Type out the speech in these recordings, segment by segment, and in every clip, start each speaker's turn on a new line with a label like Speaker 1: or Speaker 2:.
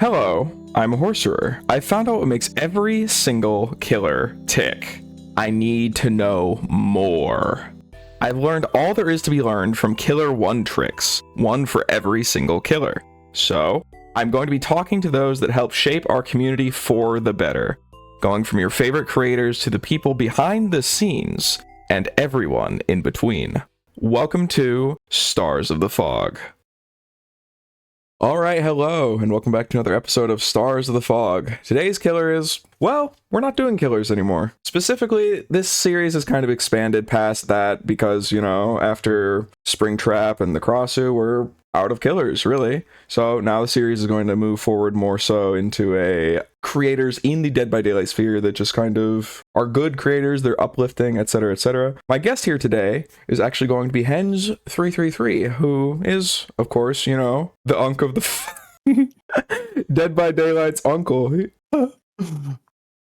Speaker 1: Hello, I'm a horceror. I found out what makes every single killer tick. I need to know more. I've learned all there is to be learned from Killer 1 tricks, one for every single killer. So, I'm going to be talking to those that help shape our community for the better, going from your favorite creators to the people behind the scenes, and everyone in between. Welcome to Stars of the Fog. Alright, hello, and welcome back to another episode of Stars of the Fog. Today's killer is, well, we're not doing killers anymore. Specifically, this series has kind of expanded past that because, you know, after Springtrap and the Krasue, we're out of killers, really. So now the series is going to move forward more so into a creators in the Dead by Daylight sphere that just kind of are good creators, they're uplifting, etc., etc. My guest here today is actually going to be Hens333, who is, of course, you know, the unk of the Dead by Daylight's uncle.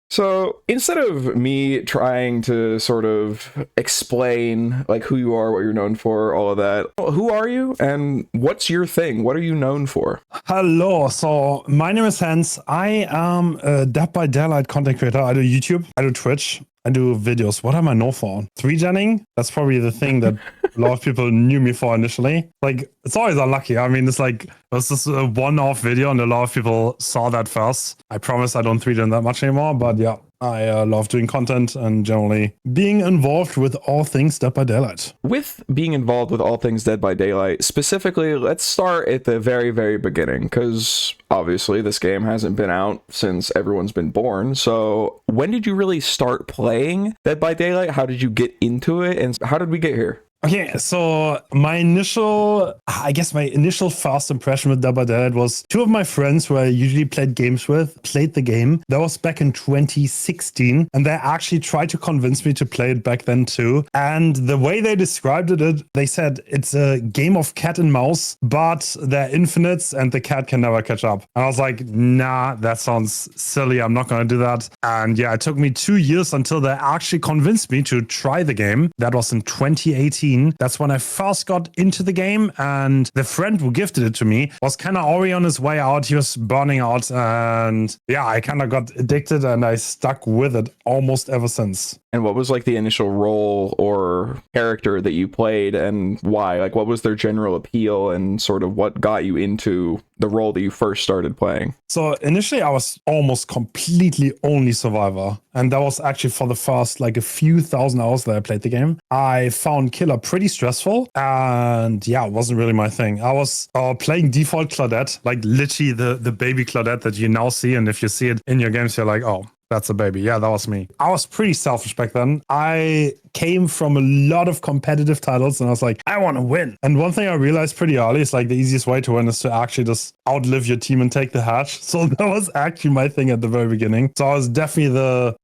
Speaker 1: So instead of me trying to sort of explain like who you are, what you're known for, all of that, who are you and what's your thing? What are you known for?
Speaker 2: Hello, so my name is Hens. I am a Dead by Daylight content creator. I do YouTube, I do Twitch, I do videos. What am I known for? 3genning? That's probably the thing that a lot of people knew me for initially. Like, it's always unlucky. I mean, it's like, it was just a one-off video and a lot of people saw that first. I promise I don't 3gen that much anymore, but yeah, I love doing content and generally being involved with all things Dead by Daylight.
Speaker 1: With being involved with all things Dead by Daylight, specifically, let's start at the very, very beginning, because obviously this game hasn't been out since everyone's been born. So when did you really start playing Dead by Daylight? How did you get into it? And how did we get here?
Speaker 2: Okay, so my initial first impression with Dead by Daylight was two of my friends who I usually played games with played the game. That was back in 2016, and they actually tried to convince me to play it back then too. And the way they described it, they said it's a game of cat and mouse, but they're infinites and the cat can never catch up. And I was like, nah, that sounds silly. I'm not going to do that. And yeah, it took me 2 years until they actually convinced me to try the game. That was in 2018. That's when I first got into the game, and the friend who gifted it to me was kind of already on his way out. He was burning out, and yeah, I kind of got addicted and I stuck with it almost ever since.
Speaker 1: And what was like the initial role or character that you played and why? Like, what was their general appeal and sort of what got you into the role that you first started playing?
Speaker 2: So initially I was almost completely only survivor. And that was actually for the first like a few thousand hours that I played the game. I found killer pretty stressful, and yeah, it wasn't really my thing. I was playing default Claudette, like literally the baby Claudette that you now see. And if you see it in your games, you're like, oh, that's a baby. Yeah, that was me. I was pretty selfish back then. I came from a lot of competitive titles and I was like, I want to win. And one thing I realized pretty early is like the easiest way to win is to actually just outlive your team and take the hatch. So that was actually my thing at the very beginning. So I was definitely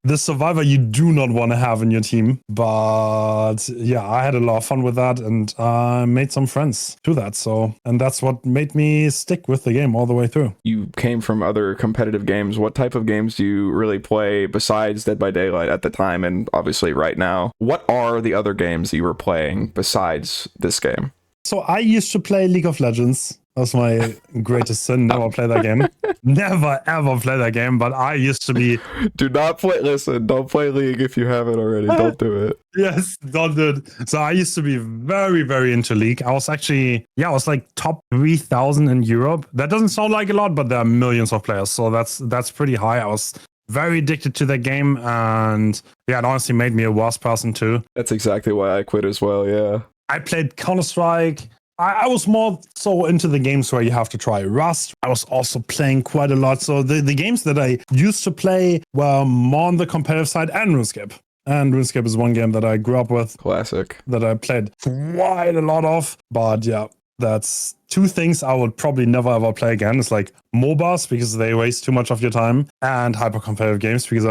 Speaker 2: the survivor you do not want to have in your team. But yeah, I had a lot of fun with that and I made some friends through that. So, and that's what made me stick with the game all the way through.
Speaker 1: You came from other competitive games. What type of games do you really play besides Dead by Daylight at the time and obviously right now? What are the other games that you were playing besides this game?
Speaker 2: So I used to play League of Legends. That's my greatest sin. Never play that game. Never ever play that game. But I used to be.
Speaker 1: Do not play. Listen, don't play League if you haven't already. Don't do it.
Speaker 2: Yes, don't do it. So I used to be very, very into League. I was actually, I was like top 3,000 in Europe. That doesn't sound like a lot, but there are millions of players. So that's pretty high. I was very addicted to that game, and yeah, it honestly made me a worse person too.
Speaker 1: That's exactly why I quit as well, yeah.
Speaker 2: I played Counter-Strike. I was more so into the games where you have to try Rust. I was also playing quite a lot. So the games that I used to play were more on the competitive side, and RuneScape. And RuneScape is one game that I grew up with.
Speaker 1: Classic. That
Speaker 2: I played quite a lot of. But yeah, that's two things I would probably never ever play again. It's like MOBAs because they waste too much of your time, and hyper competitive games because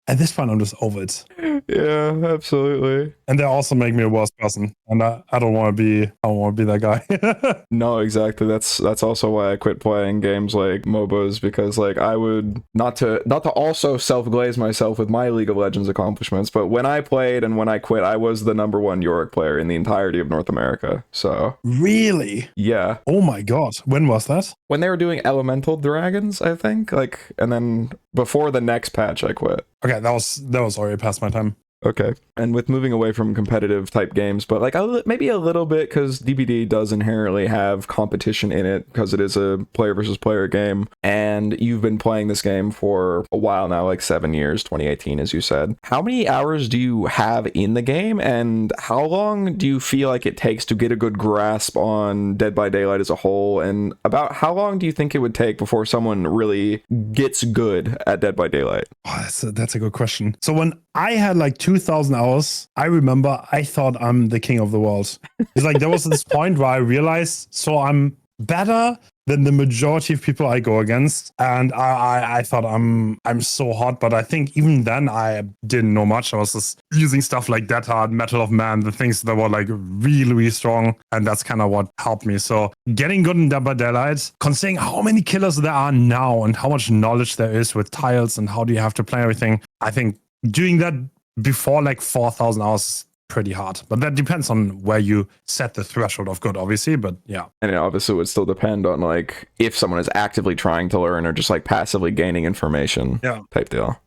Speaker 2: at this point I'm just over it.
Speaker 1: Yeah, absolutely.
Speaker 2: And they also make me a worse person. And I don't want to be that guy.
Speaker 1: No, exactly. That's also why I quit playing games like MOBAs, because like I would not to also self-glaze myself with my League of Legends accomplishments, but when I played and when I quit, I was the #1 Yorick player in the entirety of North America. So
Speaker 2: Really?
Speaker 1: yeah.
Speaker 2: Oh my god. When was that?
Speaker 1: When they were doing Elemental Dragons, I think, like, and then before the next patch, I quit.
Speaker 2: Okay, that was already past my time.
Speaker 1: Okay. And with moving away from competitive type games, but like maybe a little bit, because DBD does inherently have competition in it because it is a player versus player game, and you've been playing this game for a while now, like 7 years, 2018, as you said. How many hours do you have in the game, and how long do you feel like it takes to get a good grasp on Dead by Daylight as a whole, and about how long do you think it would take before someone really gets good at Dead by Daylight?
Speaker 2: Oh, that's a good question. So when I had like 2,000 hours, I remember I thought I'm the king of the world. It's like there was this point where I realized, so I'm better than the majority of people I go against, and I thought I'm so hot. But I think even then I didn't know much. I was just using stuff like Dead Hard, Metal of Man, the things that were like really, really strong, and that's kind of what helped me. So getting good in Dead by Daylight, considering how many killers there are now and how much knowledge there is with tiles and how do you have to play everything, I think doing that before like 4,000 hours is pretty hard. But that depends on where you set the threshold of good, obviously. But yeah.
Speaker 1: And it obviously would still depend on like if someone is actively trying to learn or just like passively gaining information.
Speaker 2: Yeah.
Speaker 1: Type deal.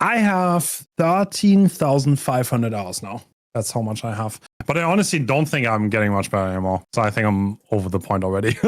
Speaker 2: I have 13,500 hours now. That's how much I have. But I honestly don't think I'm getting much better anymore. So I think I'm over the point already.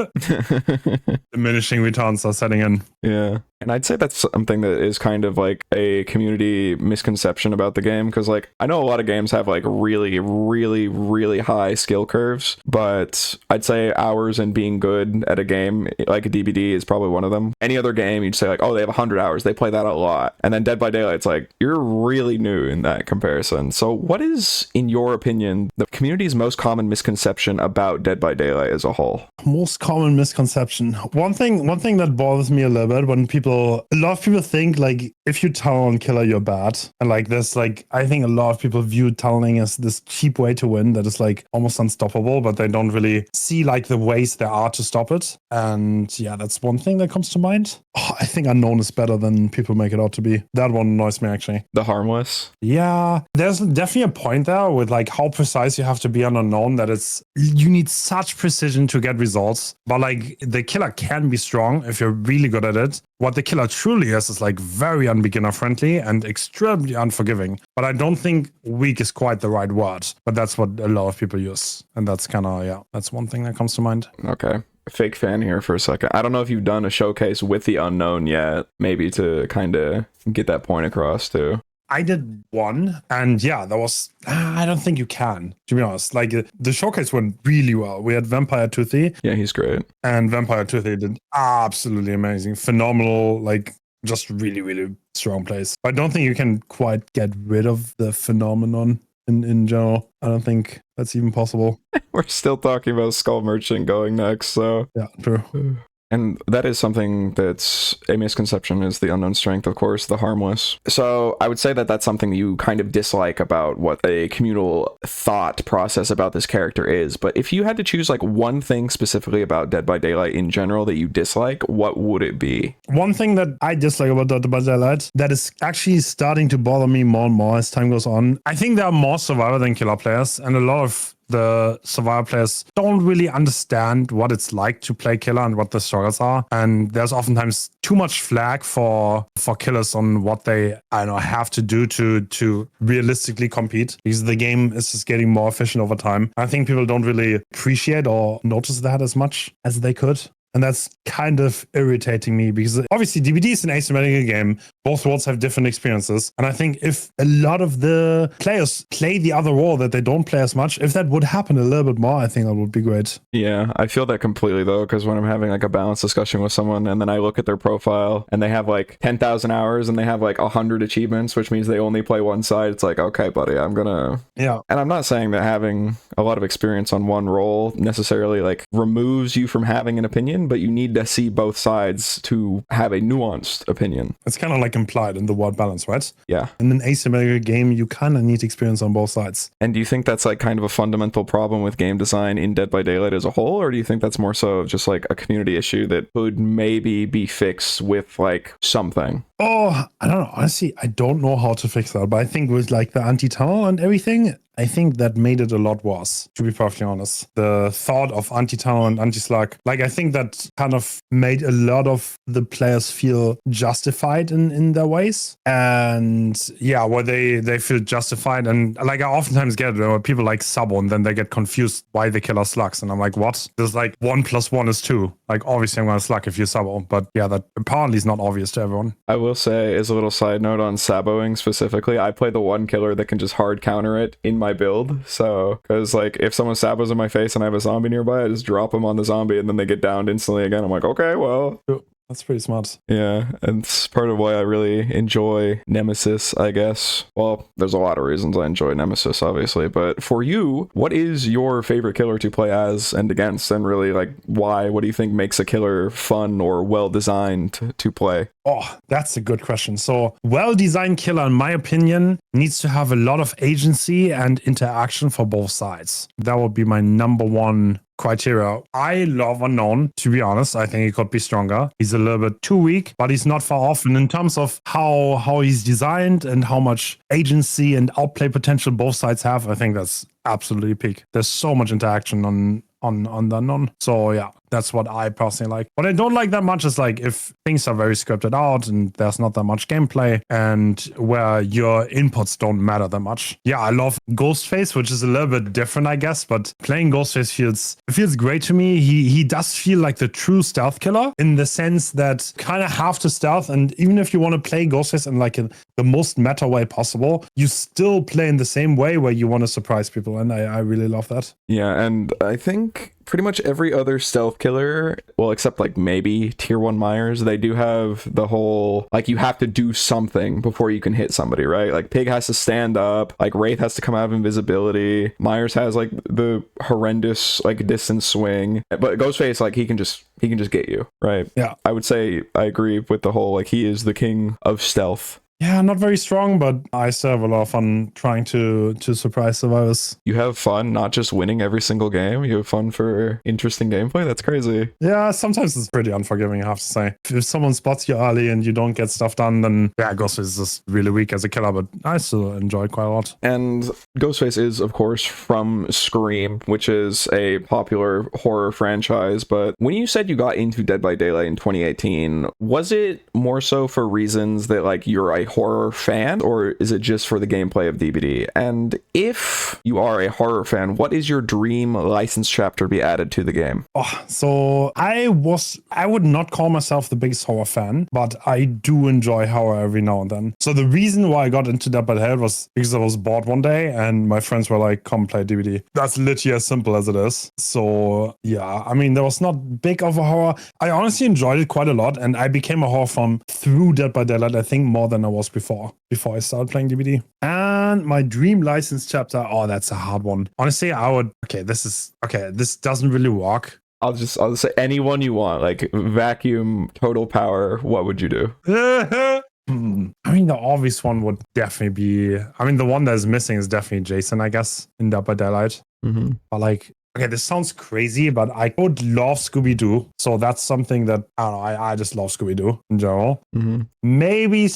Speaker 2: Diminishing returns are setting in.
Speaker 1: Yeah. And I'd say that's something that is kind of like a community misconception about the game, because like I know a lot of games have like really, really, really high skill curves, but I'd say hours and being good at a game like a DBD is probably one of them. Any other game you'd say like, oh, they have 100 hours, they play that a lot. And then Dead by Daylight's like, you're really new in that comparison. So what is, in your opinion, the community's most common misconception about Dead by Daylight as a whole?
Speaker 2: Most common misconception. One thing that bothers me a little bit when a lot of people think like if you tunnel on killer, you're bad. And like there's like, I think a lot of people view tunneling as this cheap way to win that is like almost unstoppable, but they don't really see like the ways there are to stop it. And yeah, that's one thing that comes to mind. Oh, I think Unknown is better than people make it out to be. That one annoys me actually.
Speaker 1: The Harmless?
Speaker 2: Yeah, there's definitely a point there with like how precise you have to be on Unknown, that you need such precision to get results. But like the killer can be strong if you're really good at it. What the killer truly is like very unbeginner friendly and extremely unforgiving. But I don't think weak is quite the right word. But that's what a lot of people use. And that's kind of, yeah, that's one thing that comes to mind.
Speaker 1: Okay. Fake fan here for a second. I don't know if you've done a showcase with the Unknown yet, maybe to kind of get that point across too.
Speaker 2: I did one, and yeah, that was, I don't think you can, to be honest. Like, the showcase went really well. We had Vampire Toothy.
Speaker 1: Yeah, he's great.
Speaker 2: And Vampire Toothy did absolutely amazing. Phenomenal, like, just really, really strong plays. But I don't think you can quite get rid of the phenomenon in general. I don't think that's even possible.
Speaker 1: We're still talking about Skull Merchant going next, so...
Speaker 2: Yeah, true.
Speaker 1: And that is something that's a misconception, is the Unknown strength, of course, the Harmless. So I would say that that's something that you kind of dislike about what a communal thought process about this character is. But if you had to choose like one thing specifically about Dead by Daylight in general that you dislike, what would it be? One
Speaker 2: thing that I dislike about Dead by Daylight that is actually starting to bother me more and more as time goes on. I think there are more survivor than killer players, and a lot of the survivor players don't really understand what it's like to play killer and what the struggles are. And there's oftentimes too much flag for killers on what they, I don't know, have to do to realistically compete, because the game is just getting more efficient over time. I think people don't really appreciate or notice that as much as they could. And that's kind of irritating me, because obviously DBD is an asymmetrical game. Both worlds have different experiences. And I think if a lot of the players play the other role that they don't play as much, if that would happen a little bit more, I think that would be great.
Speaker 1: Yeah, I feel that completely though, because when I'm having like a balanced discussion with someone and then I look at their profile and they have like 10,000 hours and they have like 100 achievements, which means they only play one side, it's like, okay, buddy, I'm gonna...
Speaker 2: Yeah.
Speaker 1: And I'm not saying that having a lot of experience on one role necessarily like removes you from having an opinion. opinion, but you need to see both sides to have a nuanced opinion.
Speaker 2: It's kind of like implied in the word balance, right?
Speaker 1: Yeah.
Speaker 2: In an asymmetric game, you kind of need experience on both sides.
Speaker 1: And do you think that's like kind of a fundamental problem with game design in Dead by Daylight as a whole, or do you think that's more so just like a community issue that could maybe be fixed with like something?
Speaker 2: Oh, I don't know. Honestly, I don't know how to fix that, but I think with like the anti-tunnel and everything, I think that made it a lot worse, to be perfectly honest. The thought of anti-tunnel and anti-slug, like I think that kind of made a lot of the players feel justified in their ways. And yeah, where they feel justified. And like I oftentimes get people like Sabo, and then they get confused why they kill our slugs. And I'm like, what? There's like 1 + 1 is 2. Like obviously I'm going to slug if you Sabo. But yeah, that apparently is not obvious to everyone.
Speaker 1: I will say, as a little side note on Saboing specifically, I play the one killer that can just hard counter it in my build. So, because like if someone sabos in my face and I have a zombie nearby, I just drop them on the zombie and then they get downed instantly again. I'm like, okay, well.
Speaker 2: That's pretty smart.
Speaker 1: Yeah, and it's part of why I really enjoy Nemesis, I guess. Well, there's a lot of reasons I enjoy Nemesis, obviously, but for you, what is your favorite killer to play as and against, and really like why? What do you think makes a killer fun or well designed to play?
Speaker 2: Oh, that's a good question. So, well-designed killer, in my opinion, needs to have a lot of agency and interaction for both sides. That would be my number one criteria. I love Unknown, to be honest. I think he could be stronger. He's a little bit too weak, but he's not far off. And in terms of how he's designed and how much agency and outplay potential both sides have, I think that's absolutely peak. There's so much interaction on the Unknown. So yeah, that's what I personally like. What I don't like that much is like if things are very scripted out and there's not that much gameplay and where your inputs don't matter that much. Yeah, I love Ghostface, which is a little bit different, I guess, but playing Ghostface feels great to me. He does feel like the true stealth killer in the sense that kind of have to stealth, and even if you want to play Ghostface in like the most meta way possible, you still play in the same way where you want to surprise people, and I really love that.
Speaker 1: Yeah, and I think pretty much every other stealth killer, well, except like maybe tier 1 Myers, they do have the whole, like, you have to do something before you can hit somebody, right? Like Pig has to stand up, like Wraith has to come out of invisibility, Myers has like the horrendous like distance swing, but Ghostface, like he can just get you, right?
Speaker 2: Yeah,
Speaker 1: I would say I agree with the whole, like, he is the king of stealth.
Speaker 2: Yeah, not very strong, but I still have a lot of fun trying to surprise survivors.
Speaker 1: You have fun not just winning every single game, you have fun for interesting gameplay? That's crazy.
Speaker 2: Yeah, sometimes it's pretty unforgiving, I have to say. If someone spots you early and you don't get stuff done, then yeah, Ghostface is just really weak as a killer, but I still enjoy it quite a lot.
Speaker 1: And Ghostface is, of course, from Scream, which is a popular horror franchise, but when you said you got into Dead by Daylight in 2018, was it more so for reasons that like you're a horror fan, or is it just for the gameplay of DBD? And if you are a horror fan, what is your dream license chapter to be added to the game?
Speaker 2: Oh, so I would not call myself the biggest horror fan, but I do enjoy horror every now and then. So the reason why I got into Dead by Daylight was because I was bored one day and my friends were like, come play DBD. That's literally as simple as it is. So yeah, I mean, there was not big of a horror. I honestly enjoyed it quite a lot, and I became a horror fan through Dead by Daylight, I think, more than I was before I started playing DBD. And my dream license chapter, oh, that's a hard one. Honestly, this doesn't really work.
Speaker 1: I'll just say anyone you want, like vacuum, total power. What would you do?
Speaker 2: I mean, the obvious one would definitely be, the one that is missing is definitely Jason, I guess, in Dead by Daylight.
Speaker 1: Mm-hmm.
Speaker 2: But like, okay, this sounds crazy, but I would love Scooby-Doo. So that's something that, I don't know, I just love Scooby-Doo in general.
Speaker 1: Mm-hmm.
Speaker 2: Maybe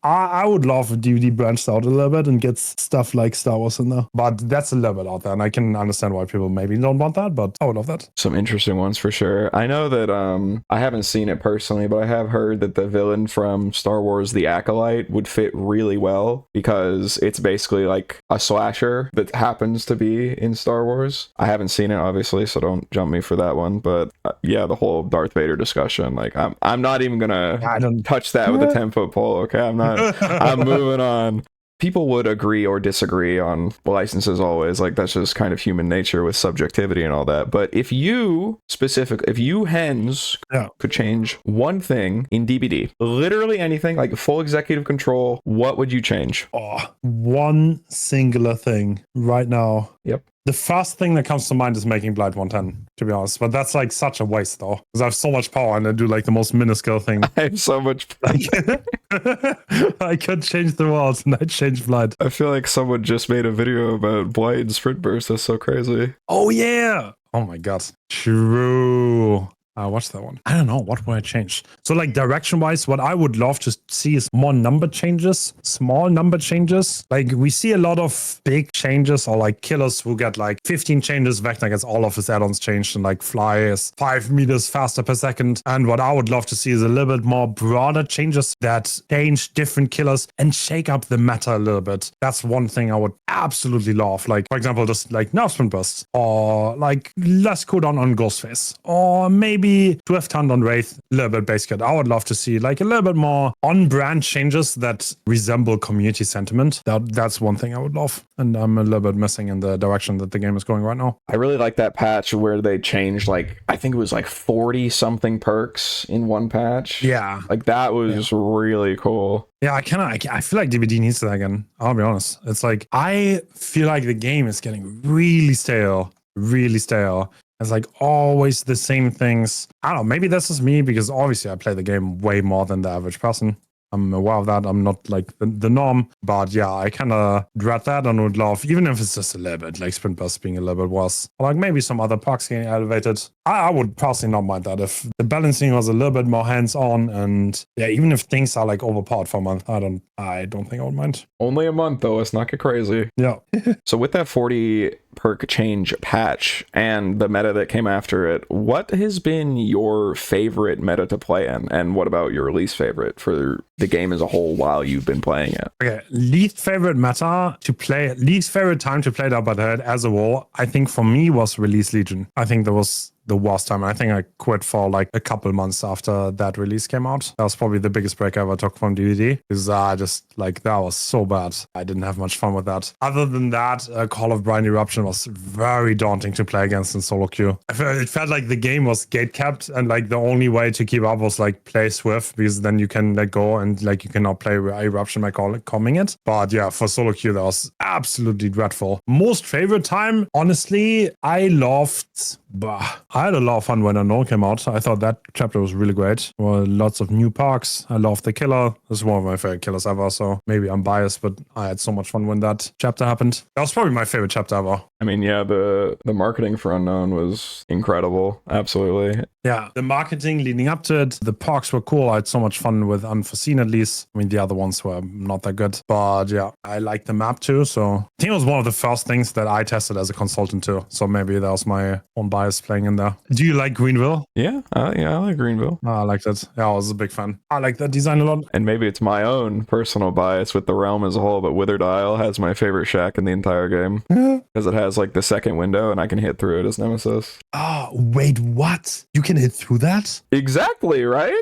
Speaker 2: I would love if DVD branched out a little bit and gets stuff like Star Wars in there. But that's a little bit out there, and I can understand why people maybe don't want that, but I would love that.
Speaker 1: Some interesting ones for sure. I know that I haven't seen it personally, but I have heard that the villain from Star Wars The Acolyte would fit really well because it's basically like a slasher that happens to be in Star Wars. I haven't seen it, obviously, so don't jump me for that one. But yeah, the whole Darth Vader discussion, like I'm not even gonna touch that with a 10-foot pole. Okay, I'm moving on. people would agree or disagree on licenses always. Like, that's just kind of human nature with subjectivity and all that. But if you Hens could change one thing in DBD, literally anything, like full executive control, what would you change?
Speaker 2: Oh, one singular thing right now.
Speaker 1: Yep.
Speaker 2: The first thing that comes to mind is making Blight 110, to be honest. But that's like such a waste, though, because I have so much power and I do like the most minuscule thing.
Speaker 1: I have so much.
Speaker 2: Like, I could change the world and I'd change Blight.
Speaker 1: I feel like someone just made a video about Blight and Sprint Burst. That's so crazy.
Speaker 2: Oh, yeah. Oh, my God. True. I watched that one. I don't know. What would I change? So like direction wise, what I would love to see is more number changes, small number changes. Like we see a lot of big changes or like killers who get like 15 changes. Vector gets all of his add-ons changed and like fly is 5 meters faster per second. And what I would love to see is a little bit more broader changes that change different killers and shake up the meta a little bit. That's one thing I would absolutely love. Like, for example, just like nerf sprint bursts or like less cooldown on Ghostface or maybe Swift Hunt on Wraith, a little bit base kit. I would love to see like a little bit more on-brand changes that resemble community sentiment. That's one thing I would love. And I'm a little bit missing in the direction that the game is going right now.
Speaker 1: I really like that patch where they changed like, I think it was like 40 something perks in one patch.
Speaker 2: Yeah.
Speaker 1: Like that was really cool.
Speaker 2: Yeah, I feel like DBD needs that again. I'll be honest. It's like, I feel like the game is getting really stale. Really stale. It's like always the same things. I don't know, maybe this is me because obviously I play the game way more than the average person. I'm aware of that. I'm not like the norm. But yeah, I kind of dread that and would love, even if it's just a little bit, like sprint burst being a little bit worse. Or like maybe some other perks getting elevated. I would personally not mind that if the balancing was a little bit more hands-on and yeah, even if things are like overpowered for a month, I don't think I would mind.
Speaker 1: Only a month though, let's not get crazy.
Speaker 2: Yeah.
Speaker 1: So with that 40 perk change patch and the meta that came after it, what has been your favorite meta to play in? And what about your least favorite for the game as a whole while you've been playing it?
Speaker 2: Okay, least favorite meta to play, least favorite time to play Dark as a whole, I think for me was Release Legion. I think that was the worst time. I think I quit for like a couple months after that release came out. That was probably the biggest break I ever took from DVD because I just like that was so bad. I didn't have much fun with that. Other than that, Call of Brine Eruption was very daunting to play against in solo queue. It felt like the game was gate capped and like the only way to keep up was like play Swift because then you can let go and like you cannot play Eruption by calming it. But yeah, for solo queue that was absolutely dreadful. Most favorite time, honestly, I had a lot of fun when Unknown came out. I thought that chapter was really great. There were lots of new parks. I loved the killer. This is one of my favorite killers ever, so maybe I'm biased, but I had so much fun when that chapter happened. That was probably my favorite chapter ever.
Speaker 1: I mean, yeah, the marketing for Unknown was incredible. Absolutely.
Speaker 2: Yeah, the marketing leading up to it, the parks were cool. I had so much fun with Unforeseen at least. I mean, the other ones were not that good. But yeah, I liked the map too. So I think it was one of the first things that I tested as a consultant too. So maybe that was my own bias playing in there. Do you like Greenville?
Speaker 1: Yeah, I like Greenville.
Speaker 2: I liked it. Yeah, I was a big fan. I like that design a lot.
Speaker 1: And maybe it's my own personal bias with the realm as a whole, but Withered Isle has my favorite shack in the entire game. Because it has like the second window and I can hit through it as Nemesis.
Speaker 2: Oh, wait, what? You can hit through that?
Speaker 1: Exactly, right?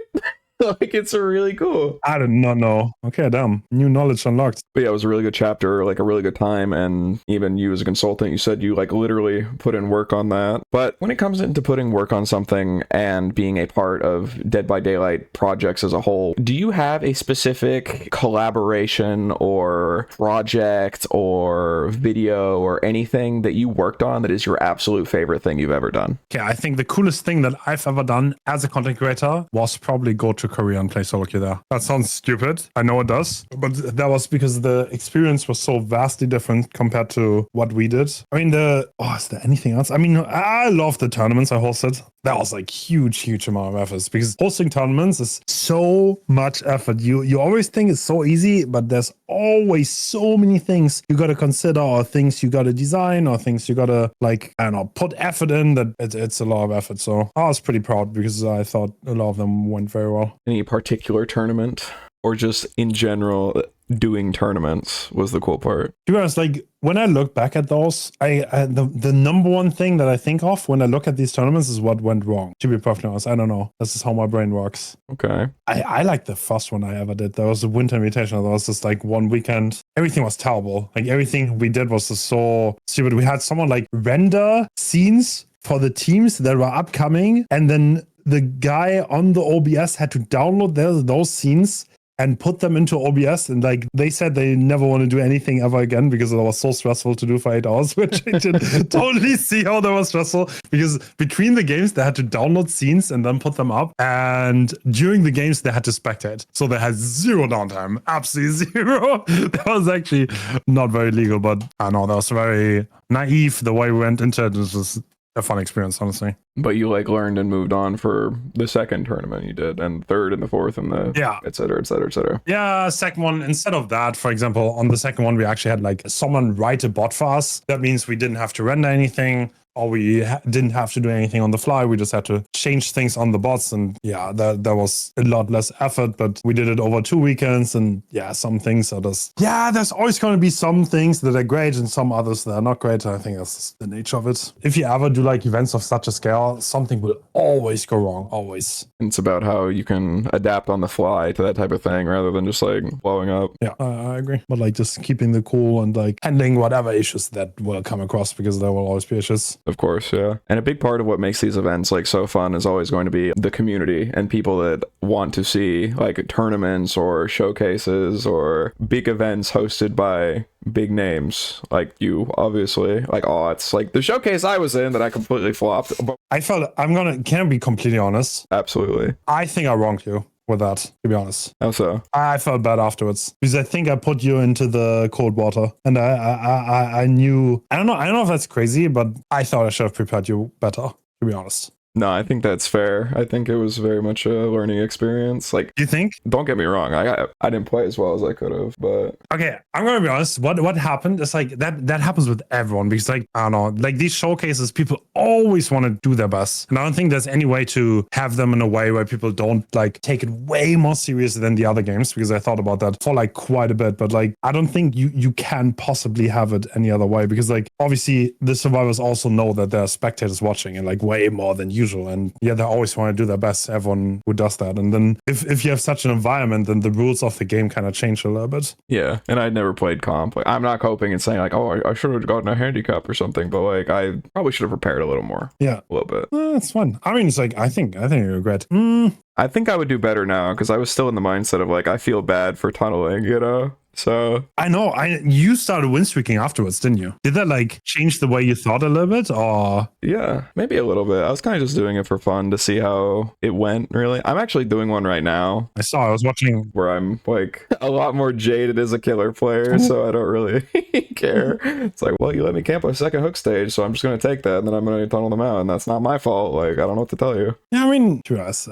Speaker 1: Like, it's really cool.
Speaker 2: I did not know. Okay, damn. New knowledge unlocked.
Speaker 1: But yeah, it was a really good chapter, like a really good time. And even you as a consultant, you said you like literally put in work on that. But when it comes into putting work on something and being a part of Dead by Daylight projects as a whole, do you have a specific collaboration or project or video or anything that you worked on that is your absolute favorite thing you've ever done?
Speaker 2: Okay, I think the coolest thing that I've ever done as a content creator was probably go to Korea and play solo queue there. That sounds stupid. I know it does. But that was because the experience was so vastly different compared to what we did. I mean, is there anything else? I mean, I love the tournaments I hosted. That was like huge amount of efforts because hosting tournaments is so much effort. You always think it's so easy, but there's always so many things you got to consider or things you got to design or things you got to like, I don't know, put effort in that it's a lot of effort. So I was pretty proud because I thought a lot of them went very well.
Speaker 1: Any particular tournament or just in general doing tournaments was the cool part.
Speaker 2: To be honest, like when I look back at those, the number one thing that I think of when I look at these tournaments is what went wrong. To be perfectly honest, I don't know. This is how my brain works.
Speaker 1: Okay.
Speaker 2: I like the first one I ever did. There was a winter invitation. There was just like one weekend. Everything was terrible. Like everything we did was just so stupid. We had someone like render scenes for the teams that were upcoming, and then the guy on the OBS had to download those scenes and put them into OBS. And like they said they never want to do anything ever again because it was so stressful to do for 8 hours, which I did totally see how that was stressful, because between the games they had to download scenes and then put them up. And during the games they had to spectate. So they had zero downtime, absolutely zero. That was actually not very legal, but I know that was very naive the way we went into it. It was just a fun experience, honestly.
Speaker 1: But you like learned and moved on for the second tournament you did, and third and the fourth and the et cetera, et cetera, et cetera.
Speaker 2: Yeah, second one, instead of that, for example, on the second one, we actually had like someone write a bot for us. That means we didn't have to render anything, or we didn't have to do anything on the fly. We just had to change things on the bots. And yeah, that was a lot less effort, but we did it over 2 weekends. And yeah, some things are just, yeah, there's always going to be some things that are great and some others that are not great. I think that's just the nature of it. If you ever do like events of such a scale, something will always go wrong, always.
Speaker 1: It's about how you can adapt on the fly to that type of thing rather than just like blowing up.
Speaker 2: Yeah, I agree. But like just keeping the cool and like handling whatever issues that will come across, because there will always be issues.
Speaker 1: Of course, yeah. And a big part of what makes these events like so fun is always going to be the community and people that want to see like tournaments or showcases or big events hosted by big names like you, obviously. Like, oh, it's like the showcase I was in that I completely flopped. But
Speaker 2: I felt, can I be completely honest?
Speaker 1: Absolutely.
Speaker 2: I think I wronged you with that, to be honest.
Speaker 1: How so?
Speaker 2: I felt bad afterwards because I think I put you into the cold water, and I knew, I don't know if that's crazy, but I thought I should have prepared you better, to be honest.
Speaker 1: No, I think that's fair. I think it was very much a learning experience. Like,
Speaker 2: you think?
Speaker 1: Don't get me wrong. I didn't play as well as I could have, but
Speaker 2: okay, I'm gonna be honest. What happened is like that happens with everyone, because like I don't know, like these showcases, people always want to do their best, and I don't think there's any way to have them in a way where people don't like take it way more serious than the other games. Because I thought about that for like quite a bit, but like I don't think you can possibly have it any other way, because like obviously the survivors also know that there are spectators watching, and like way more than usual. And yeah, they always want to do their best, everyone who does that. And then if you have such an environment, then the rules of the game kind of change a little bit.
Speaker 1: Yeah, and I'd never played comp. Like, I'm not coping and saying like, oh, I should have gotten a handicap or something, but like I probably should have prepared a little more.
Speaker 2: Yeah,
Speaker 1: a little bit.
Speaker 2: That's fun. I mean, it's like I think you regret.
Speaker 1: I think I would do better now, because I was still in the mindset of like I feel bad for tunneling, you know. So
Speaker 2: I know you started win streaking afterwards, didn't you? Did that like change the way you thought a little bit, or?
Speaker 1: Yeah, maybe a little bit. I was kind of just doing it for fun to see how it went, really. I'm actually doing one right now.
Speaker 2: I was watching
Speaker 1: where I'm like a lot more jaded as a killer player, so I don't really care. It's like, well, you let me camp a second hook stage, so I'm just going to take that and then I'm going to tunnel them out, and that's not my fault. Like, I don't know what to tell you.
Speaker 2: Yeah, I mean, to us,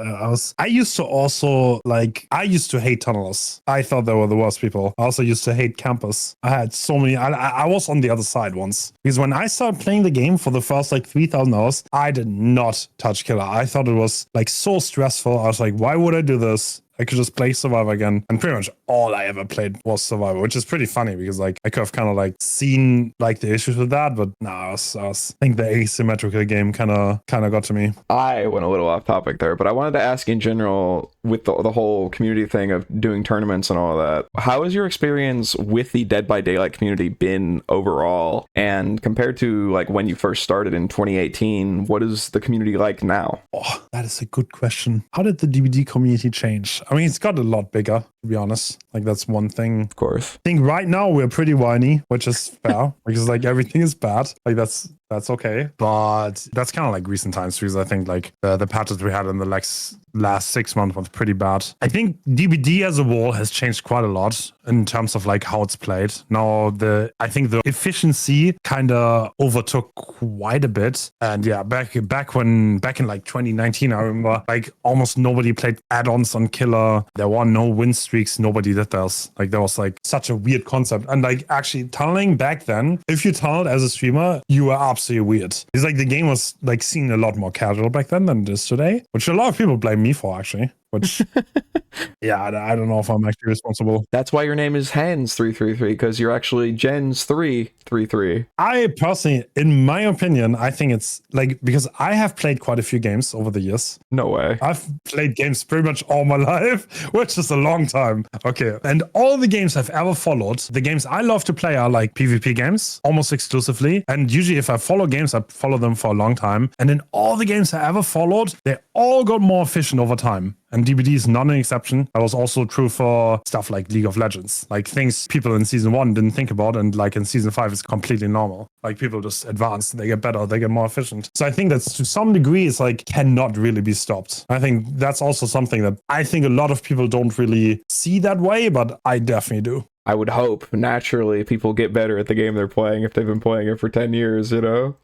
Speaker 2: I used to also like, I used to hate tunnelers. I thought they were the worst people. I also used to hate campers. I had so many, I was on the other side once, because when I started playing the game for the first like 3,000 hours, I did not touch killer. I thought it was like so stressful. I was like, why would I do this? I could just play Survivor again. And pretty much all I ever played was Survivor, which is pretty funny, because like I could have kind of like seen like the issues with that, but no, I think the asymmetrical game kind of got to me.
Speaker 1: I went a little off topic there, but I wanted to ask in general, with the whole community thing of doing tournaments and all of that, how has your experience with the Dead by Daylight community been overall? And compared to like when you first started in 2018, what is the community like now?
Speaker 2: Oh, that is a good question. How did the DVD community change? I mean, it's got a lot bigger, to be honest. Like, that's one thing.
Speaker 1: Of course.
Speaker 2: I think right now we're pretty whiny, which is fair, because like everything is bad. Like that's okay. But that's kind of like recent times, because I think like the patches we had in the last 6 months was pretty bad. I think DBD as a whole has changed quite a lot in terms of like how it's played. Now I think the efficiency kind of overtook quite a bit. And yeah, back in like 2019, I remember like almost nobody played add-ons on Killer. There were no win streaks. Nobody did those. Like there was like such a weird concept. And like actually tunneling back then, if you tunneled as a streamer, you were absolutely weird. It's like the game was like seen a lot more casual back then than it is today, which a lot of people blame me for, actually. which, yeah, I don't know if I'm actually responsible.
Speaker 1: That's why your name is Hens333, because you're actually Gens 333.
Speaker 2: I personally, in my opinion, I think it's like, because I have played quite a few games over the years.
Speaker 1: No way.
Speaker 2: I've played games pretty much all my life, which is a long time. Okay. And all the games I've ever followed, the games I love to play are like PvP games, almost exclusively. And usually if I follow games, I follow them for a long time. And in all the games I ever followed, they all got more efficient over time. And DBD is not an exception. That was also true for stuff like League of Legends, like things people in season 1 didn't think about, and like in season 5 is completely normal. Like people just advance, they get better, they get more efficient. So I think that's to some degree it's like cannot really be stopped. I think that's also something that I think a lot of people don't really see that way, but I definitely do.
Speaker 1: I would hope naturally people get better at the game they're playing if they've been playing it for 10 years, you know?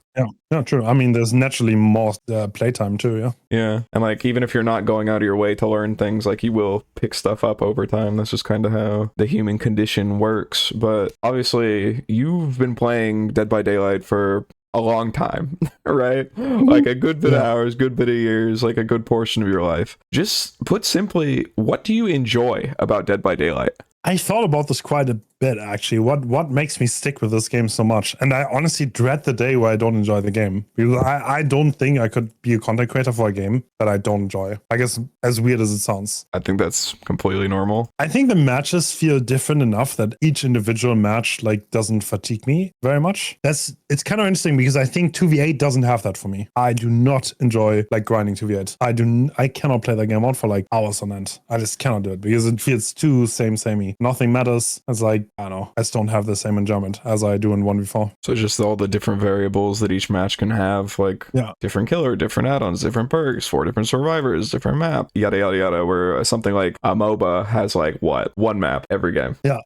Speaker 2: Yeah, true. I mean, there's naturally more playtime too, yeah.
Speaker 1: Yeah, and like even if you're not going out of your way to learn things, like you will pick stuff up over time. That's just kind of how the human condition works. But obviously, you've been playing Dead by Daylight for a long time, right? Like a good bit of hours, good bit of years, like a good portion of your life. Just put simply, what do you enjoy about Dead by Daylight?
Speaker 2: I thought about this quite a bit, actually. What makes me stick with this game so much? And I honestly dread the day where I don't enjoy the game. Because I don't think I could be a content creator for a game that I don't enjoy. I guess as weird as it sounds.
Speaker 1: I think that's completely normal.
Speaker 2: I think the matches feel different enough that each individual match like doesn't fatigue me very much. It's kind of interesting because I think 2v8 doesn't have that for me. I do not enjoy like grinding 2v8. I cannot play that game out for like hours on end. I just cannot do it because it feels too samey. Nothing matters. It's like, I don't know, I just don't have the same enjoyment as I do in 1v4.
Speaker 1: So just all the different variables that each match can have, like different killer, different add-ons, different perks, 4 different survivors, different map, yada yada yada, where something like a MOBA has like what? 1 map every game. Yeah.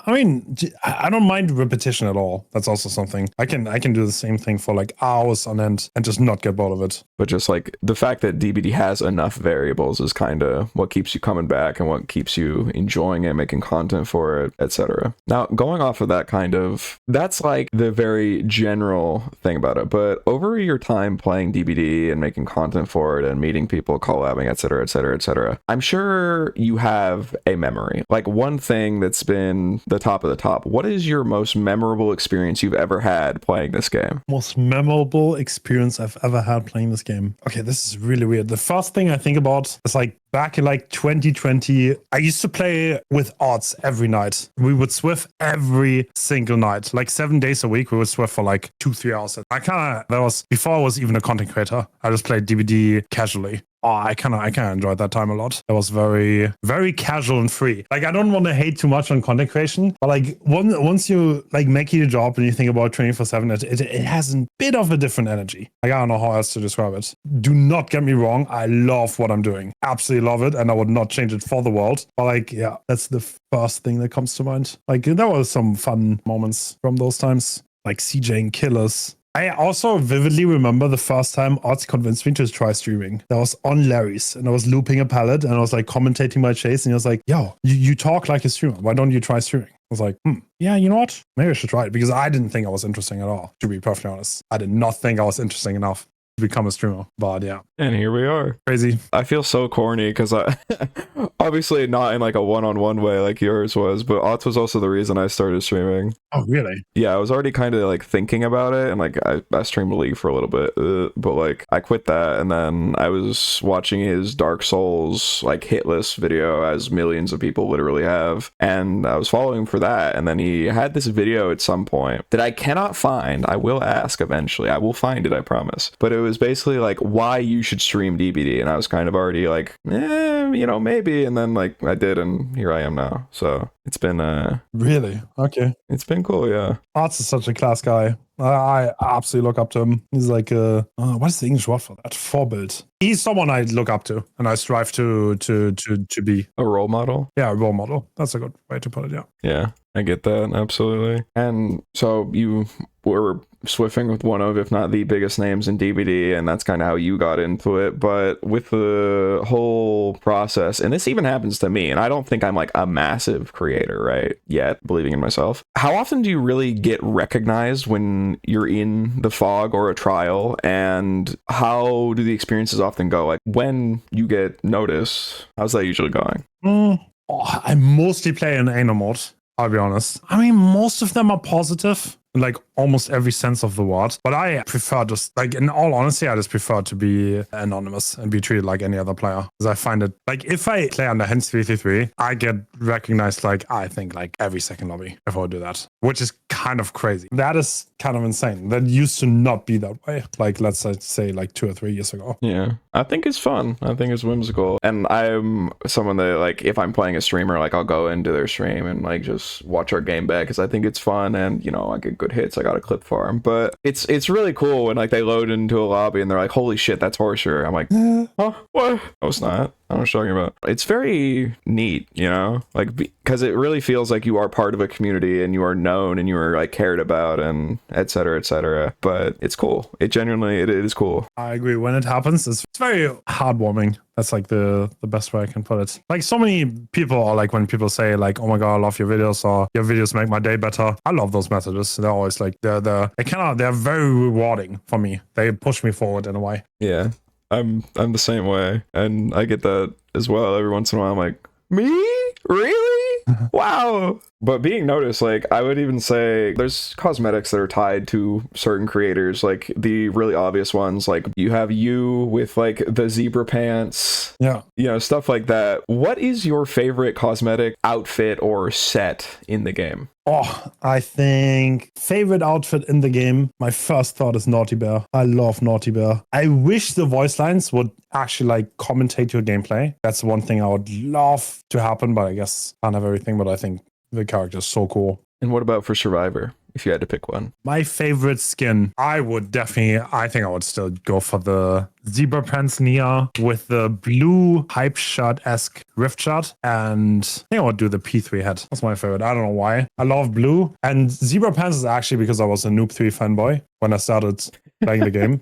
Speaker 1: I mean, I don't mind repetition at all. That's also something. I can do the same thing for like hours on end and just not get bored of it. But just like the fact that DBD has enough variables is kind of what keeps you coming back and what keeps you enjoying it, making content for it, etc. Now, going off of that that's like the very general thing about it. But over your time playing DBD and making content for it and meeting people, collabing, etc., I'm sure you have a memory. Like one thing that's been the top of the top. What is your most memorable experience you've ever had playing this game?
Speaker 2: Most memorable experience I've ever had playing this game. Okay, this is really weird. The first thing I think about is like back in like 2020, I used to play with odds every night. We would Swift every single night, like 7 days a week. We would Swift for like 2-3 hours. That was before I was even a content creator. I just played DBD casually. Oh, I kind of enjoyed that time a lot. It was very, very casual and free. Like, I don't want to hate too much on content creation, but like once you like make it a job and you think about 24/7, it has a bit of a different energy. Like, I don't know how else to describe it. Do not get me wrong. I love what I'm doing. Absolutely love it. And I would not change it for the world. But like, yeah, that's the first thing that comes to mind. Like, there were some fun moments from those times, like CJing killers. I also vividly remember the first time Odds convinced me to try streaming. That was on Larry's, and I was looping a pallet, and I was like commentating my chase, and he was like, yo, you talk like a streamer. Why don't you try streaming? I was like, yeah, you know what? Maybe I should try it, because I didn't think I was interesting at all, to be perfectly honest. I did not think I was interesting enough to become a streamer, but yeah.
Speaker 1: And here we are.
Speaker 2: Crazy.
Speaker 1: I feel so corny because I obviously not in like a one-on-one way like yours was, but Otz was also the reason I started streaming.
Speaker 2: Oh, really?
Speaker 1: Yeah, I was already kind of like thinking about it, and like I streamed League for a little bit, but like I quit that, and then I was watching his Dark Souls like hit list video, as millions of people literally have, and I was following him for that, and then he had this video at some point that I cannot find. I will ask eventually. I will find it, I promise. But it was basically like why you should stream DBD, and I was kind of already like, maybe, and then like I did, and here I am now. So it's been
Speaker 2: really okay.
Speaker 1: It's been cool, yeah.
Speaker 2: Arts is such a class guy. I absolutely look up to him. He's like what is the English word for that? Forbild. He's someone I look up to, and I strive to be
Speaker 1: a role model.
Speaker 2: Yeah, a role model. That's a good way to put it.
Speaker 1: Yeah, I get that, absolutely. And so you were swiffing with one of, if not the biggest names in DBD, and that's kind of how you got into it. But with the whole process, and this even happens to me, and I don't think I'm like a massive creator right yet, believing in myself. How often do you really get recognized when you're in the fog or a trial, and how do the experiences often go? Like when you get noticed, how's that usually going?
Speaker 2: I mostly play in Anal mode, I'll be honest. I mean, most of them are positive in like almost every sense of the word. But I prefer just, like, in all honesty, I just prefer to be anonymous and be treated like any other player. Because I find it, like, if I play under Hens333, I get recognized, like, I think, like, every second lobby if I do that, which is kind of crazy. That is kind of insane. That used to not be that way. Like, let's say, like, 2 or 3 years ago.
Speaker 1: Yeah, I think it's fun. I think it's whimsical. And I'm someone that, like, if I'm playing a streamer, like, I'll go into their stream and, like, just watch our game back because I think it's fun. And, you know, I get good hits. I got a clip for them. But it's really cool when, like, they load into a lobby and they're like, holy shit, that's horceror. I'm like, huh? What? No, it's not. I don't know what you're talking about. It's very neat, you know, like, because it really feels like you are part of a community and you are known and you are, like, cared about and et cetera, et cetera. But it's cool. It genuinely, it is cool.
Speaker 2: I agree. When it happens, it's very heartwarming. That's like the best way I can put it. Like, so many people are like, when people say like, oh my God, I love your videos, or your videos make my day better. I love those messages. They're always like, they're very rewarding for me. They push me forward in a way.
Speaker 1: Yeah. I'm the same way, and I get that as well every once in a while. I'm like, me? Really? Wow. But being noticed, like, I would even say there's cosmetics that are tied to certain creators, like the really obvious ones, like you have you with like the zebra pants,
Speaker 2: yeah,
Speaker 1: you know, stuff like that. What is your favorite cosmetic outfit or set in the game?
Speaker 2: Oh, I think favorite outfit in the game, my first thought is Naughty Bear. I love Naughty Bear. I wish the voice lines would actually like commentate your gameplay. That's one thing I would love to happen, but I guess I can't have everything, but I think the character is so cool.
Speaker 1: And what about for Survivor, if you had to pick one?
Speaker 2: My favorite skin, I think I would still go for the zebra pants Nia with the blue hype shirt-esque rift shirt, and I think I would do the P3 head. That's my favorite. I don't know why. I love blue, and zebra pants is actually because I was a Noob 3 fanboy when I started playing the game.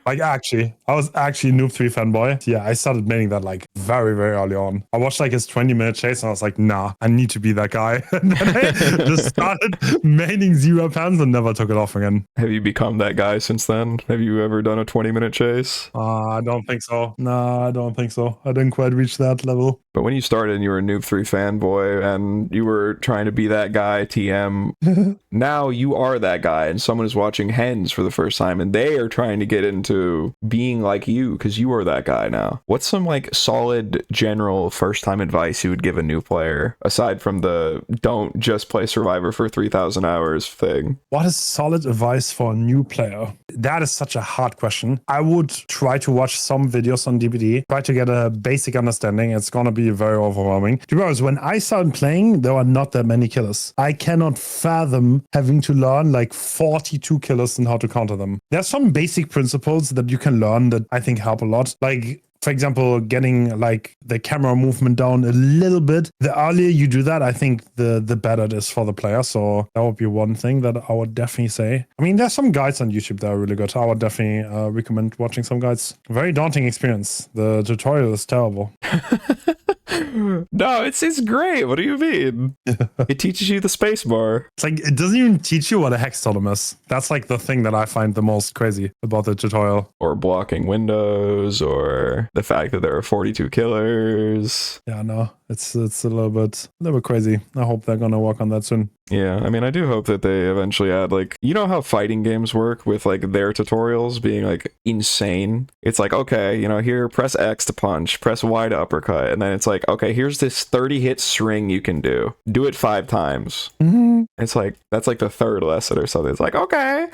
Speaker 2: Like, actually, I was actually Noob 3 fanboy. Yeah, I started maining that like very, very early on. I watched like his 20-minute chase and I was like, nah, I need to be that guy. And then I just started maining zebra pants and never took it off again.
Speaker 1: Have you become that guy since then? Have you ever done a 20-minute chase?
Speaker 2: I don't think so. No, I don't think so. I didn't quite reach that level.
Speaker 1: But when you started and you were a Noob 3 fanboy and you were trying to be that guy, TM, now you are that guy and someone is watching Hens for the first time and they are trying to get into being like you because you are that guy now. What's some like solid general first time advice you would give a new player aside from the don't just play Survivor for 3,000 hours thing?
Speaker 2: What is solid advice for a new player? That is such a hard question. I would try to watch some videos on DBD, try to get a basic understanding. It's gonna be very overwhelming. To be honest, when I started playing, there were not that many killers. I cannot fathom having to learn like 42 killers and how to counter them. There's some basic principles that you can learn that I think help a lot. Like, for example, getting like the camera movement down a little bit. The earlier you do that, I think the better it is for the player. So that would be one thing that I would definitely say. I mean, there's some guides on YouTube that are really good. I would definitely recommend watching some guides. Very daunting experience. The tutorial is terrible.
Speaker 1: No, it's great. What do you mean? It teaches you the space bar.
Speaker 2: It's like, it doesn't even teach you what a hex totem is. That's like the thing that I find the most crazy about the tutorial.
Speaker 1: Or blocking windows, or the fact that there are 42 killers.
Speaker 2: Yeah, no, it's a little bit crazy. I hope they're gonna work on that soon.
Speaker 1: Yeah, I mean, I do hope that they eventually add, like, you know how fighting games work with, like, their tutorials being, like, insane? It's like, okay, you know, here, press X to punch, press Y to uppercut, and then it's like, okay, here's this 30-hit string you can do. Do it 5 times.
Speaker 2: Mm-hmm.
Speaker 1: It's like, that's like the 3rd lesson or something. It's like, okay.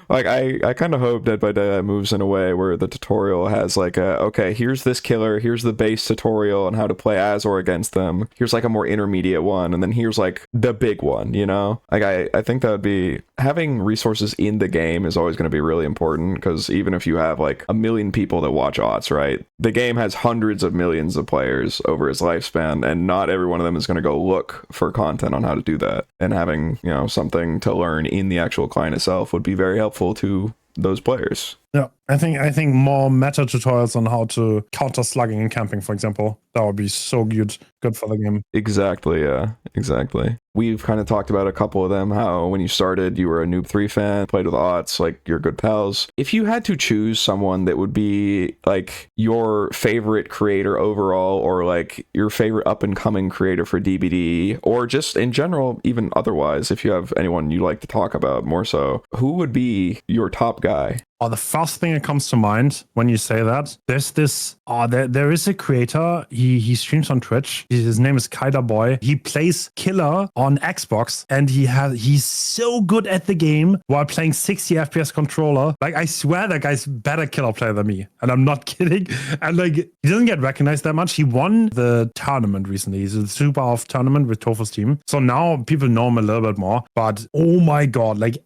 Speaker 1: Like, I kind of hope Dead by Daylight moves in a way where the tutorial has, like, okay, here's this killer, here's the base tutorial on how to play as or against them. Here's, like, a more intermediate one, and then here's, like, the big one, you know? Like, I think that would be, having resources in the game is always going to be really important, because even if you have like 1 million people that watch OTS, right, the game has hundreds of millions of players over its lifespan, and not every one of them is going to go look for content on how to do that. And having, you know, something to learn in the actual client itself would be very helpful to those players.
Speaker 2: Yeah, I think more meta tutorials on how to counter slugging and camping, for example, that would be so good for the game.
Speaker 1: Exactly, yeah, exactly. We've kind of talked about a couple of them, how when you started, you were a Noob 3 fan, played with Aughts, like you're good pals. If you had to choose someone that would be like your favorite creator overall, or like your favorite up and coming creator for DBD, or just in general, even otherwise, if you have anyone you like to talk about more so, who would be your top guy?
Speaker 2: Oh, the first thing that comes to mind when you say that, there's this. Oh, there is a creator. He streams on Twitch. His name is Kyder Boy. He plays Killer on Xbox, and he's so good at the game while playing 60 FPS controller. Like, I swear that guy's better Killer player than me, and I'm not kidding. And like, he doesn't get recognized that much. He won the tournament recently. He's a super off tournament with Tofu's team, so now people know him a little bit more. But oh my god, like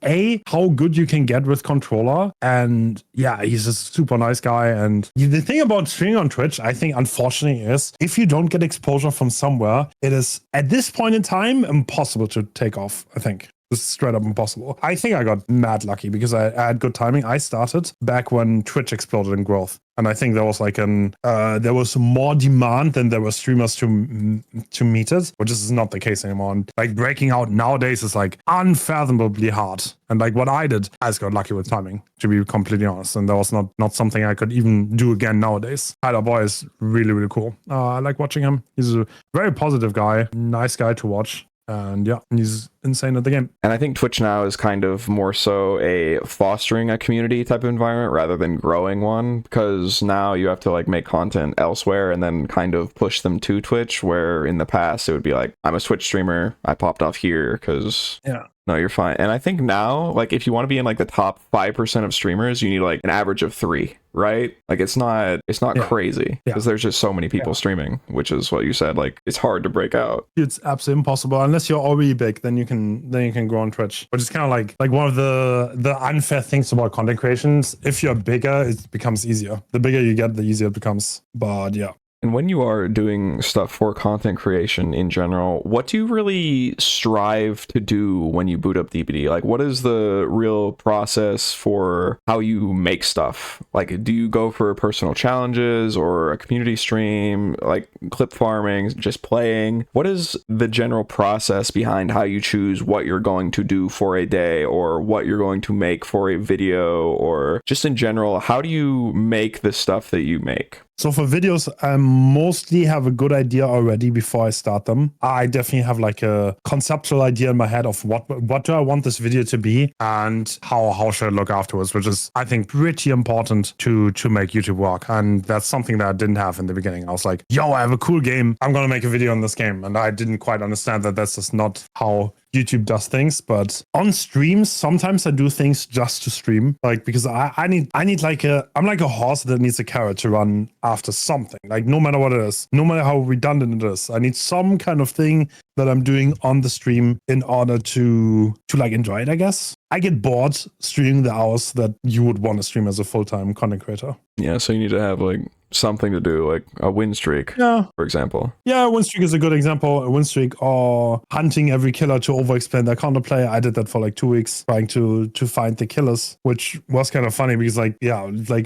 Speaker 2: how good you can get with controller. And yeah, he's a super nice guy. And the thing about streaming on Twitch, I think, unfortunately, is if you don't get exposure from somewhere, it is at this point in time impossible to take off, I think. It's straight up impossible. I think I got mad lucky because I had good timing. I started back when Twitch exploded in growth. And I think there was like there was more demand than there were streamers to meet it, which is not the case anymore. And like breaking out nowadays is like unfathomably hard. And like what I did, I just got lucky with timing, to be completely honest. And that was not something I could even do again nowadays. Kyler Boy is really, really cool. I like watching him. He's a very positive guy, nice guy to watch. And yeah, he's insane at the game.
Speaker 1: And I think Twitch now is kind of more so a fostering a community type of environment rather than growing one, because now you have to like make content elsewhere and then kind of push them to Twitch, where in the past it would be like, I'm a Twitch streamer, I popped off here because no, you're fine. And I think now, like, if you want to be in like the top 5% of streamers, you need like an average of 3, right? Like, it's not crazy because there's just so many people streaming, which is what you said. Like, it's hard to break out.
Speaker 2: It's absolutely impossible unless you're already big. Then you can grow on Twitch, which is kind of like one of the unfair things about content creations. If you're bigger, it becomes easier. The bigger you get, the easier it becomes. But yeah.
Speaker 1: And when you are doing stuff for content creation in general, what do you really strive to do when you boot up DBD? Like, what is the real process for how you make stuff? Like, do you go for personal challenges or a community stream, like clip farming, just playing? What is the general process behind how you choose what you're going to do for a day or what you're going to make for a video, or just in general, how do you make the stuff that you make?
Speaker 2: So for videos, I mostly have a good idea already before I start them. I definitely have like a conceptual idea in my head of what do I want this video to be and how should I look afterwards, which is, I think, pretty important to make YouTube work. And that's something that I didn't have in the beginning. I was like, yo, I have a cool game. I'm going to make a video on this game. And I didn't quite understand that that's just not how YouTube does things. But on streams, sometimes I do things just to stream, like, because I need like I'm like a horse that needs a carrot to run after something, like no matter what it is, no matter how redundant it is, I need some kind of thing that I'm doing on the stream in order to like enjoy it, I guess. I get bored streaming the hours that you would want to stream as a full-time content creator.
Speaker 1: Yeah, so you need to have like something to do, like a win streak, for example.
Speaker 2: Yeah, a win streak is a good example. A win streak, or hunting every killer to overexplain their counterplay. I did that for like 2 weeks, trying to find the killers, which was kind of funny because like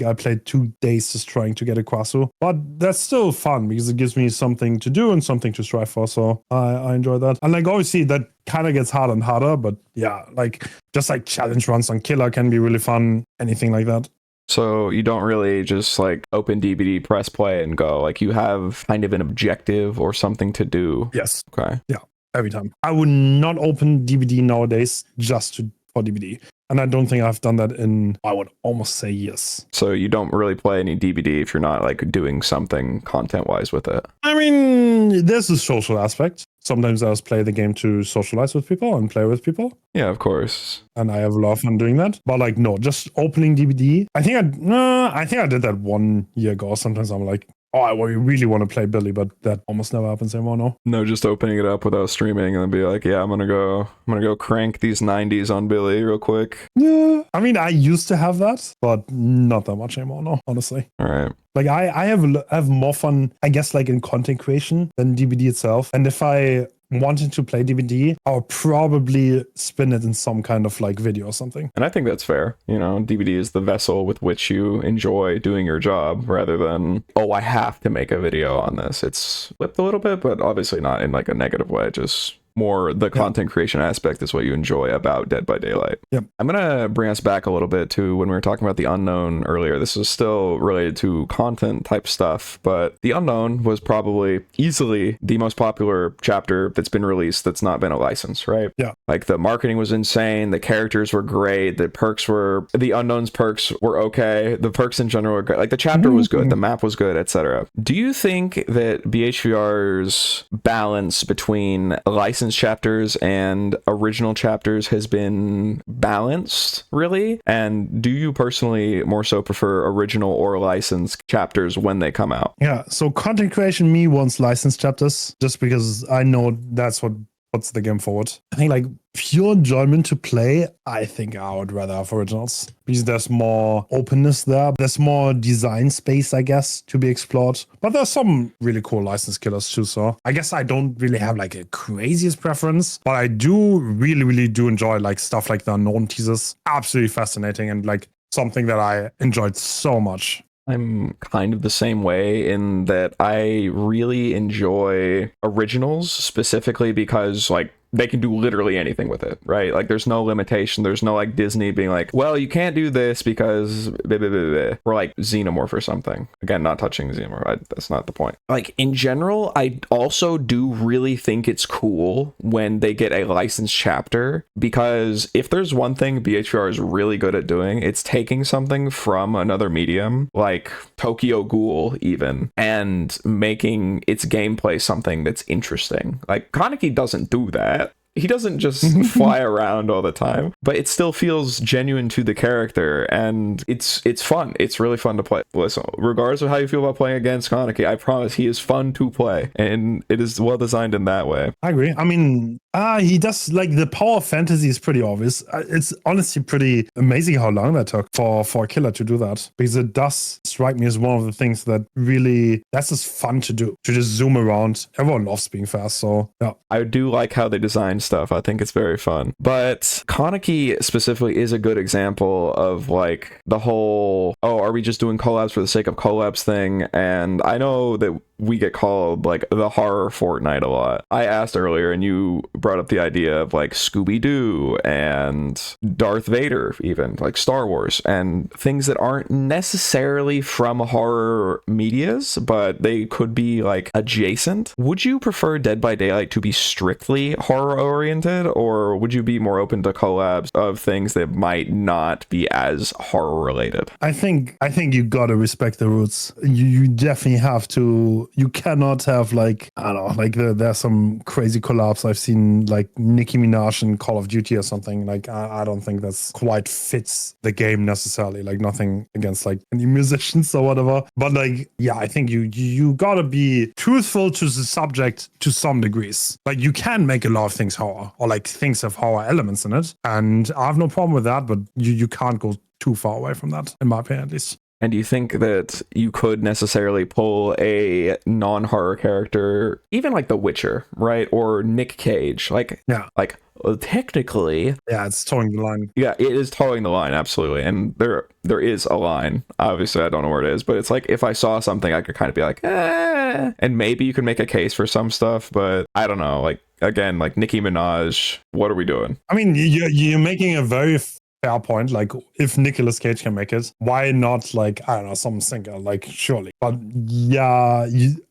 Speaker 2: I played 2 days just trying to get a Krasue. But that's still fun because it gives me something to do and something to strive for. So I enjoy that. And like obviously that kind of gets harder and harder, but yeah, like just like challenge runs on killer can be really fun. Anything like that.
Speaker 1: So you don't really just like open DBD, press play and go, like you have kind of an objective or something to do.
Speaker 2: Yes.
Speaker 1: Okay.
Speaker 2: Yeah. Every time. I would not open DBD nowadays just for DBD. And I don't think I've done that in, I would almost say, years.
Speaker 1: So you don't really play any DBD if you're not like doing something content-wise with it?
Speaker 2: I mean, there's a social aspect. Sometimes I just play the game to socialize with people and play with people.
Speaker 1: Yeah, of course.
Speaker 2: And I have a lot of fun doing that. But like, no, just opening DBD. I think I did that 1 year ago. Sometimes I'm like, oh, I really want to play Billy, but that almost never happens anymore. No.
Speaker 1: No, just opening it up without streaming and then be like, yeah, I'm gonna go crank these 90s on Billy real quick.
Speaker 2: Yeah. I mean, I used to have that, but not that much anymore. No, honestly.
Speaker 1: All right.
Speaker 2: Like I have more fun, I guess, like in content creation than DBD itself. And if I wanting to play DVD, I'll probably spin it in some kind of like video or something.
Speaker 1: And I think that's fair. You know, DVD is the vessel with which you enjoy doing your job rather than, oh, I have to make a video on this. It's flipped a little bit, but obviously not in like a negative way. Just more the content creation aspect is what you enjoy about Dead by Daylight.
Speaker 2: Yep.
Speaker 1: I'm gonna bring us back a little bit to when we were talking about the unknown earlier. This is still related to content type stuff, but the unknown was probably easily the most popular chapter that's been released that's not been a license, right?
Speaker 2: Yeah.
Speaker 1: Like the marketing was insane, the characters were great, the unknown's perks were okay, the perks in general were great. Like the chapter was good, the map was good, etc. Do you think that BHVR's balance between licensed chapters and original chapters has been balanced, really? And do you personally more so prefer original or licensed chapters when they come out?
Speaker 2: Yeah, so content creation me wants licensed chapters just because I know that's what puts the game forward. I think like pure enjoyment to play, I think I would rather have originals because there's more openness there. There's more design space, I guess, to be explored. But there's some really cool licensed killers too. So I guess I don't really have like a craziest preference, but I do really do enjoy like stuff like the unknown teasers. Absolutely fascinating and like something that I enjoyed so much.
Speaker 1: I'm kind of the same way in that I really enjoy originals specifically because like they can do literally anything with it, right? Like there's no limitation. There's no like Disney being like, well, you can't do this because blah, blah, blah, blah. Or like Xenomorph or something. Again, not touching Xenomorph. That's not the point. Like in general, I also do really think it's cool when they get a licensed chapter, because if there's one thing BHVR is really good at doing, it's taking something from another medium, like Tokyo Ghoul even, and making its gameplay something that's interesting. Like Kaneki doesn't do that. He doesn't just fly around all the time, but it still feels genuine to the character, and it's fun. It's really fun to play. Listen, regardless of how you feel about playing against Kaneki, I promise he is fun to play, and it is well designed in that way.
Speaker 2: I agree. I mean, he does, like, the power of fantasy is pretty obvious. It's honestly pretty amazing how long that took for a killer to do that, because it does strike me as one of the things that really, that's just fun to do, to just zoom around. Everyone loves being fast, so yeah.
Speaker 1: I do like how they design stuff. I think it's very fun. But Kaneki specifically is a good example of like the whole, oh, are we just doing collabs for the sake of collabs thing? And I know that we get called like the horror Fortnite a lot. I asked earlier and you brought up the idea of like Scooby-Doo and Darth Vader, even like Star Wars, and things that aren't necessarily from horror medias, but they could be like adjacent. Would you prefer Dead by Daylight to be strictly horror oriented, or would you be more open to collabs of things that might not be as horror related?
Speaker 2: I think you gotta respect the roots. You definitely have to. You cannot have like, I don't know, like there's some crazy collabs I've seen, like Nicki Minaj and Call of Duty or something. Like I don't think that's quite fits the game necessarily. Like nothing against like any musicians or whatever, but like yeah, I think you gotta be truthful to the subject to some degrees. Like you can make a lot of things horror, or like things have horror elements in it, and I have no problem with that, but you can't go too far away from that, in my opinion at least.
Speaker 1: And do you think that you could necessarily pull a non-horror character, even like The Witcher, right? Or Nick Cage? Like,
Speaker 2: yeah,
Speaker 1: like technically,
Speaker 2: yeah, it's towing the line.
Speaker 1: Yeah, it is towing the line, absolutely. And there is a line. Obviously, I don't know where it is, but it's like if I saw something, I could kind of be like, eh. And maybe you could make a case for some stuff, but I don't know. Like again, like Nicki Minaj, what are we doing?
Speaker 2: I mean, you're making a very fair point. Like if Nicolas Cage can make it, why not like, I don't know, some singer, like surely. But yeah,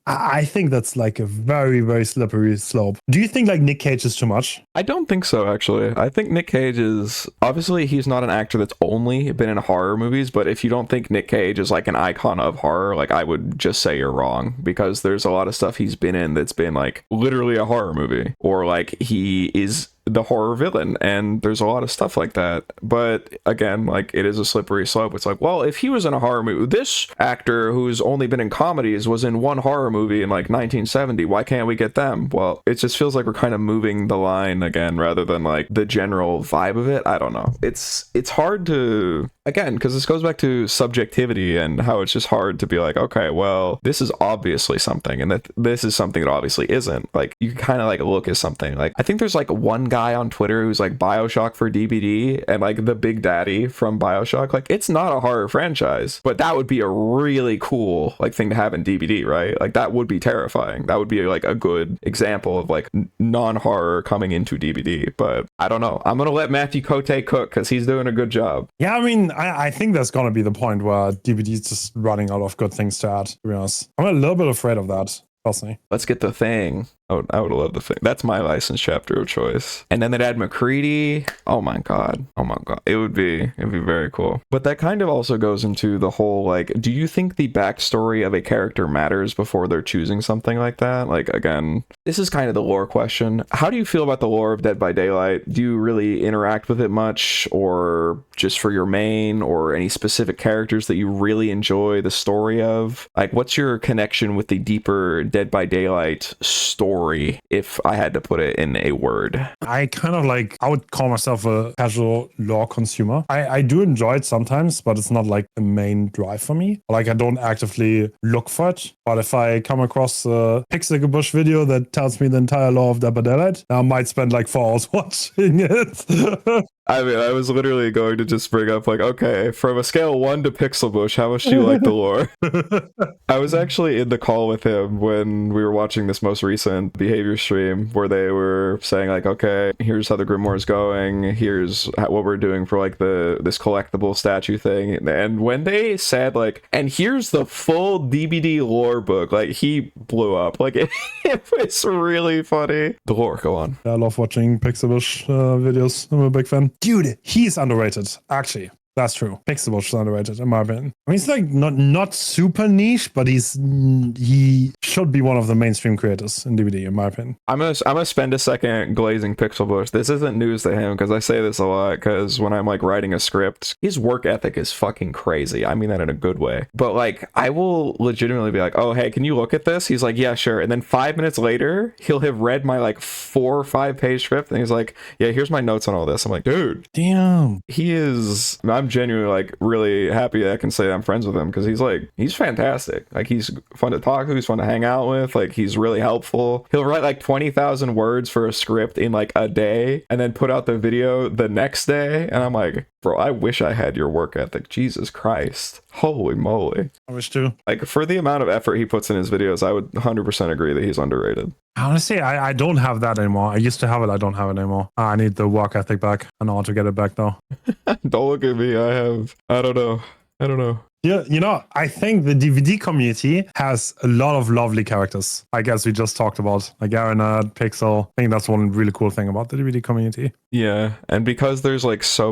Speaker 2: I think that's like a very slippery slope. Do you think like Nick Cage is too much?
Speaker 1: I don't think so, actually. I think Nick Cage is, obviously he's not an actor that's only been in horror movies, but if you don't think Nick Cage is like an icon of horror, like I would just say you're wrong, because there's a lot of stuff he's been in that's been like literally a horror movie, or like he is the horror villain, and there's a lot of stuff like that. But again, like it is a slippery slope. It's like, well, if he was in a horror movie, this actor who's only been in comedies was in one horror movie in like 1970. Why can't we get them? Well, it just feels like we're kind of moving the line again rather than like the general vibe of it. I don't know. It's hard to, again, because this goes back to subjectivity and how it's just hard to be like, okay, well, this is obviously something and that this is something that obviously isn't. Like, you kind of like look at something. Like, I think there's like one guy on Twitter who's like BioShock for DBD and like the Big Daddy from BioShock. Like, it's not a horror franchise, but that would be a really cool like thing to have in DBD, right? Like, that would be terrifying. That would be like a good example of like non-horror coming into DBD. But I don't know. I'm gonna let Matthew Cote cook because he's doing a good job.
Speaker 2: Yeah, I mean, I think that's gonna be the point where DVD is just running out of good things to add, to be honest. I'm a little bit afraid of that, personally.
Speaker 1: Let's get the Thing. I would love the Thing. That's my license chapter of choice. And then they'd add McCready. Oh my god. It would be very cool. But that kind of also goes into the whole, like, do you think the backstory of a character matters before they're choosing something like that? Like, again, this is kind of the lore question. How do you feel about the lore of Dead by Daylight? Do you really interact with it much, or just for your main, or any specific characters that you really enjoy the story of? Like, what's your connection with the deeper Dead by Daylight story, if I had to put it in a word?
Speaker 2: I kind of like, I would call myself a casual lore consumer. I do enjoy it sometimes, but it's not like the main drive for me. Like, I don't actively look for it. But if I come across a Pixel Bush video that tells me the entire lore of Dead by Daylight, I might spend like 4 hours watching it.
Speaker 1: I mean, I was literally going to just bring up, like, okay, from a scale of 1 to Pixel Bush, how much do you like the lore? I was actually in the call with him when we were watching this most recent behavior stream where they were saying, like, okay, here's how the Grimoire is going, here's what we're doing for, like, this collectible statue thing. And when they said, like, and here's the full DBD lore book, like, he blew up. Like, it was really funny. The lore, go on.
Speaker 2: I love watching Pixel Bush videos. I'm a big fan. Dude, he's underrated, actually. That's true. Pixel Bush is underrated, in my opinion. I mean, he's like not super niche, but he should be one of the mainstream creators in DVD, in my opinion.
Speaker 1: I'm gonna spend a second glazing Pixel Bush. This isn't news to him because I say this a lot, because when I'm like writing a script, his work ethic is fucking crazy. I mean that in a good way. But like, I will legitimately be like, oh, hey, can you look at this? He's like, yeah, sure. And then 5 minutes later, he'll have read my like 4 or 5 page script and he's like, yeah, here's my notes on all this. I'm like, dude,
Speaker 2: damn.
Speaker 1: I'm genuinely like really happy that I can say I'm friends with him, because he's fantastic. Like, he's fun to talk to, he's fun to hang out with, like, he's really helpful. He'll write like 20,000 words for a script in like a day and then put out the video the next day, and I'm like, bro, I wish I had your work ethic. Jesus Christ. Holy moly.
Speaker 2: I wish too.
Speaker 1: Like, for the amount of effort he puts in his videos, I would 100% agree that he's underrated.
Speaker 2: Honestly, I don't have that anymore. I used to have it. I don't have it anymore. I need the work ethic back. I know how to get it back though.
Speaker 1: Don't look at me. I don't know.
Speaker 2: Yeah, you know, I think the DVD community has a lot of lovely characters. I guess we just talked about, like Aranad, Pixel. I think that's one really cool thing about the DVD community.
Speaker 1: Yeah, and because there's so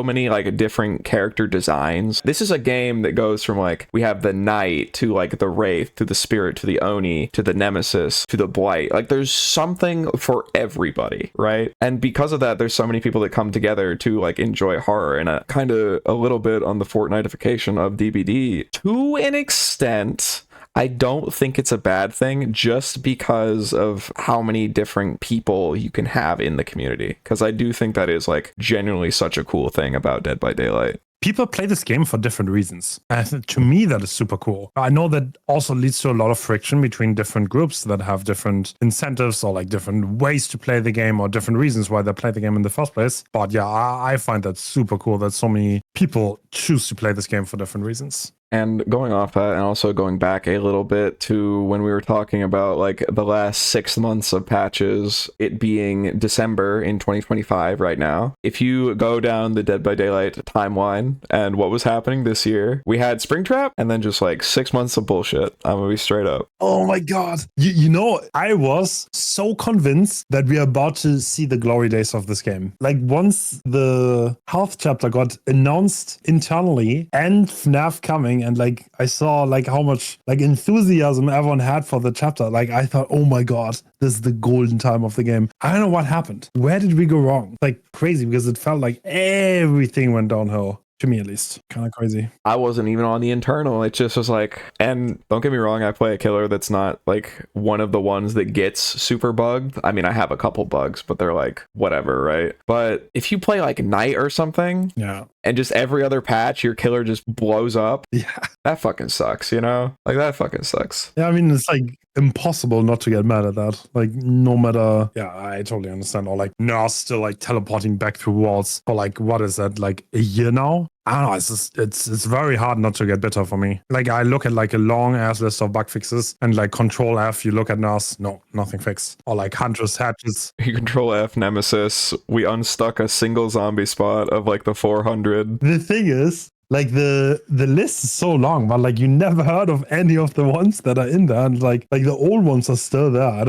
Speaker 1: many like different character designs, this is a game that goes from like, we have the Knight to like the Wraith to the Spirit to the Oni to the Nemesis to the Blight. Like, there's something for everybody, right? And because of that, there's so many people that come together to like enjoy horror, and kind of a little bit on the Fortniteification of DBD to an extent. I don't think it's a bad thing, just because of how many different people you can have in the community, because I do think that is like genuinely such a cool thing about Dead by Daylight.
Speaker 2: People play this game for different reasons. And to me, that is super cool. I know that also leads to a lot of friction between different groups that have different incentives or like different ways to play the game or different reasons why they play the game in the first place. But yeah, I find that super cool that so many people choose to play this game for different reasons.
Speaker 1: And going off that, and also going back a little bit to when we were talking about like the last 6 months of patches, it being December in 2025 right now. If you go down the Dead by Daylight timeline and what was happening this year, we had Springtrap and then just like 6 months of bullshit. I'm gonna be straight up.
Speaker 2: Oh my god. You know, I was so convinced that we are about to see the glory days of this game. Like, once the health chapter got announced internally and FNAF coming, and like I saw like how much like enthusiasm everyone had for the chapter, like I thought, oh my god, this is the golden time of the game. I don't know what happened. Where did we go wrong? Like, crazy, because it felt like everything went downhill. To me, at least. Kind of crazy.
Speaker 1: I wasn't even on the internal. It just was like, and don't get me wrong, I play a killer that's not like one of the ones that gets super bugged. I mean, I have a couple bugs, but they're like whatever, right? But if you play like Night or something,
Speaker 2: yeah,
Speaker 1: and just every other patch your killer just blows up,
Speaker 2: yeah,
Speaker 1: that fucking sucks, you know? Like that fucking sucks.
Speaker 2: Yeah, I mean, it's like impossible not to get mad at that. Like, no matter. Yeah, I totally understand. Or like, NERS still like teleporting back through walls for like, what is that, like a year now? I don't know. It's just, it's very hard not to get bitter for me. Like, I look at like a long ass list of bug fixes and like Control F, you look at NERS, no, nothing fixed. Or like Hunter's Hatches.
Speaker 1: You Control F Nemesis. We unstuck a single zombie spot of like the 400.
Speaker 2: The thing is, like the list is so long, but like you never heard of any of the ones that are in there, and like the old ones are still there. I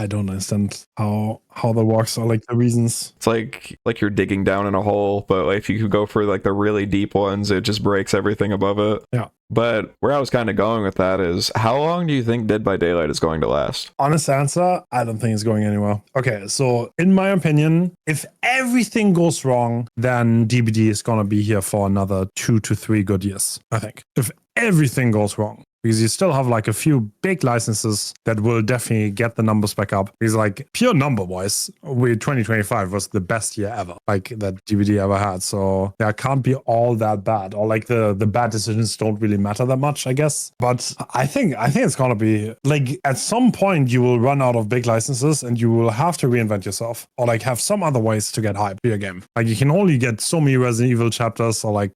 Speaker 2: don't understand how that works, or like the reasons.
Speaker 1: It's like you're digging down in a hole, but like if you could go for like the really deep ones, it just breaks everything above it.
Speaker 2: Yeah.
Speaker 1: But where I was kind of going with that is, how long do you think Dead by Daylight is going to last?
Speaker 2: Honest answer, I don't think it's going anywhere. Okay, so in my opinion, if everything goes wrong, then DBD is going to be here for another 2 to 3 good years, I think. If everything goes wrong. Because you still have like a few big licenses that will definitely get the numbers back up. Because like pure number wise, 2025 was the best year ever, like that DVD ever had. So yeah, it can't be all that bad. Or like the bad decisions don't really matter that much, I guess. But I think it's gonna be like at some point you will run out of big licenses and you will have to reinvent yourself. Or like have some other ways to get hype for your game. Like you can only get so many Resident Evil chapters or like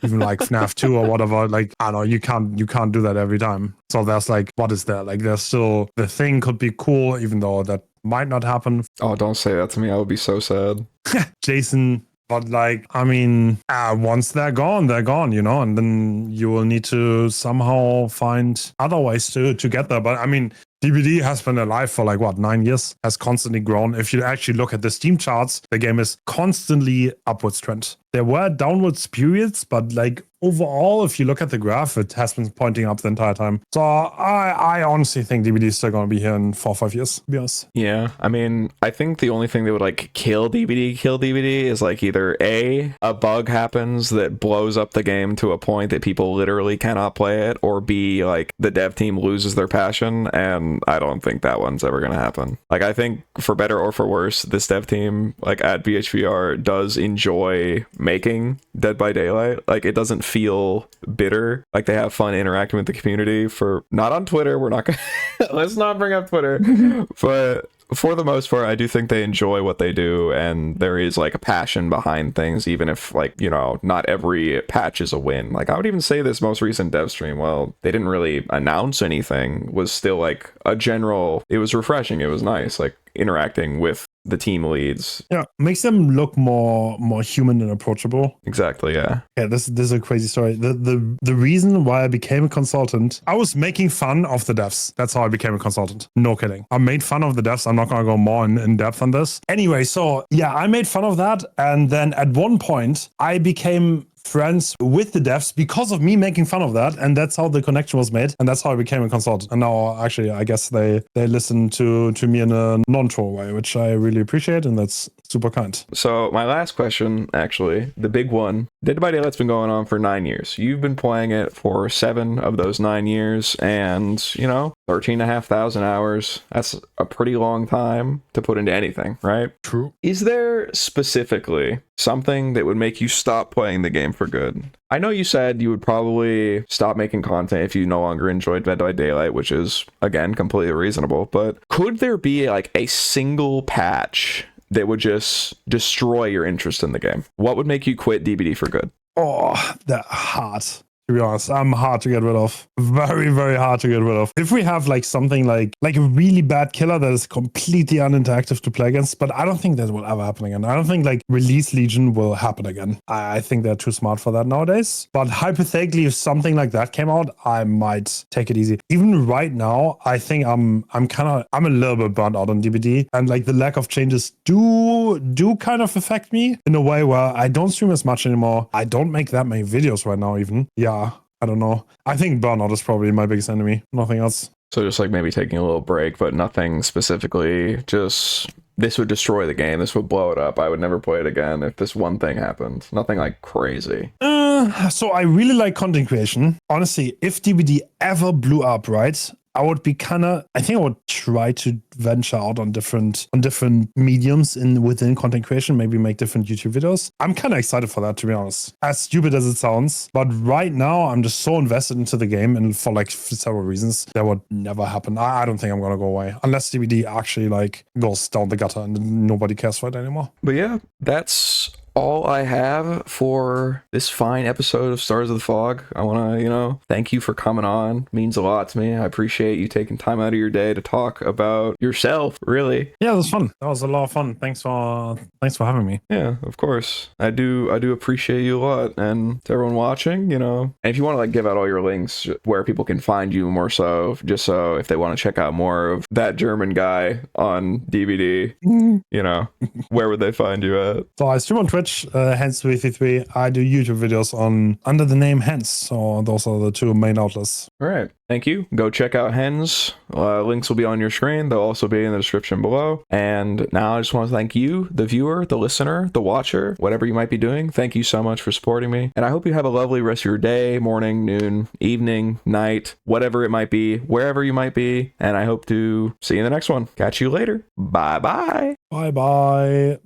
Speaker 2: even like FNAF 2 or whatever. Like I don't know, you can't do that every time. So there's like, what is there? Like there's still, the thing could be cool, even though that might not happen.
Speaker 1: Oh, don't say that to me. I would be so sad.
Speaker 2: Jason, but like, I mean, once they're gone, you know, and then you will need to somehow find other ways to get there. But I mean, DBD has been alive for like, what, 9 years, has constantly grown. If you actually look at the Steam charts, the game is constantly upwards trend. There were downwards periods, but like overall, if you look at the graph, it has been pointing up the entire time. So I honestly think DBD is still going to be here in 4 or 5 years, to be honest.
Speaker 1: Yeah, I mean, I think the only thing that would like kill DBD is like either A, a bug happens that blows up the game to a point that people literally cannot play it, or B, like the dev team loses their passion, and I don't think that one's ever going to happen. Like, I think for better or for worse, this dev team, like at BHVR, does enjoy making Dead by Daylight. Like, it doesn't feel bitter. Like, they have fun interacting with the community. For not on Twitter, we're not gonna let's not bring up Twitter, but for the most part, I do think they enjoy what they do, and there is like a passion behind things, even if, like, you know, not every patch is a win. Like, I would even say this most recent dev stream, well, they didn't really announce anything, was still like a general, it was refreshing, it was nice, like interacting with the team leads.
Speaker 2: Yeah, makes them look more human and approachable.
Speaker 1: Exactly, yeah.
Speaker 2: Yeah, this is a crazy story. The reason why I became a consultant, I was making fun of the devs. That's how I became a consultant. No kidding. I made fun of the devs. I'm not going to go more in depth on this. Anyway, so yeah, I made fun of that. And then at one point, I became friends with the devs because of me making fun of that, and that's how the connection was made, and that's how I became a consultant. And now actually I guess they listen to me in a non-troll way, which I really appreciate, and that's super kind.
Speaker 1: So my last question, actually, the big one, Dead by Daylight's been going on for 9 years. You've been playing it for 7 of those 9 years, and, you know, 13,500 hours. That's a pretty long time to put into anything, right?
Speaker 2: True.
Speaker 1: Is there specifically something that would make you stop playing the game for good? I know you said you would probably stop making content if you no longer enjoyed Dead by Daylight, which is, again, completely reasonable, but could there be like a single patch that would just destroy your interest in the game? What would make you quit DBD for good?
Speaker 2: Oh, that hard. To be honest, I'm hard to get rid of. Very, very hard to get rid of. If we have like something like a really bad killer that is completely uninteractive to play against, but I don't think that will ever happen again. I don't think like Release Legion will happen again. I think they're too smart for that nowadays. But hypothetically, if something like that came out, I might take it easy. Even right now, I think I'm a little bit burnt out on DBD, and like the lack of changes do kind of affect me in a way where I don't stream as much anymore. I don't make that many videos right now even. Yeah. I don't know. I think burnout is probably my biggest enemy. Nothing else.
Speaker 1: So just like maybe taking a little break, but nothing specifically, just this would destroy the game. This would blow it up. I would never play it again if this one thing happened. Nothing like crazy.
Speaker 2: So I really like content creation. Honestly, if DBD ever blew up, right? I would be I think I would try to venture out on different mediums within content creation, maybe make different YouTube videos. I'm kind of excited for that, to be honest. As stupid as it sounds, but right now I'm just so invested into the game, and for several reasons that would never happen. I don't think I'm gonna go away unless DBD actually goes down the gutter and nobody cares for it anymore.
Speaker 1: But yeah, that's all I have for this fine episode of Stars of the Fog. I want to, thank you for coming on. It means a lot to me. I appreciate you taking time out of your day to talk about yourself, really.
Speaker 2: Yeah, it was fun. That was a lot of fun. Thanks for having me.
Speaker 1: Yeah, of course. I do appreciate you a lot. And to everyone watching, and if you want to give out all your links where people can find you more so, just so if they want to check out more of that German guy on DVD, where would they find you at?
Speaker 2: So I stream on Twitch, Hens333. I do YouTube videos under the name Hens. So those are the two main outlets.
Speaker 1: All right. Thank you. Go check out Hens. Links will be on your screen. They'll also be in the description below. And now I just want to thank you, the viewer, the listener, the watcher, whatever you might be doing. Thank you so much for supporting me. And I hope you have a lovely rest of your day, morning, noon, evening, night, whatever it might be, wherever you might be. And I hope to see you in the next one. Catch you later. Bye-bye.
Speaker 2: Bye-bye.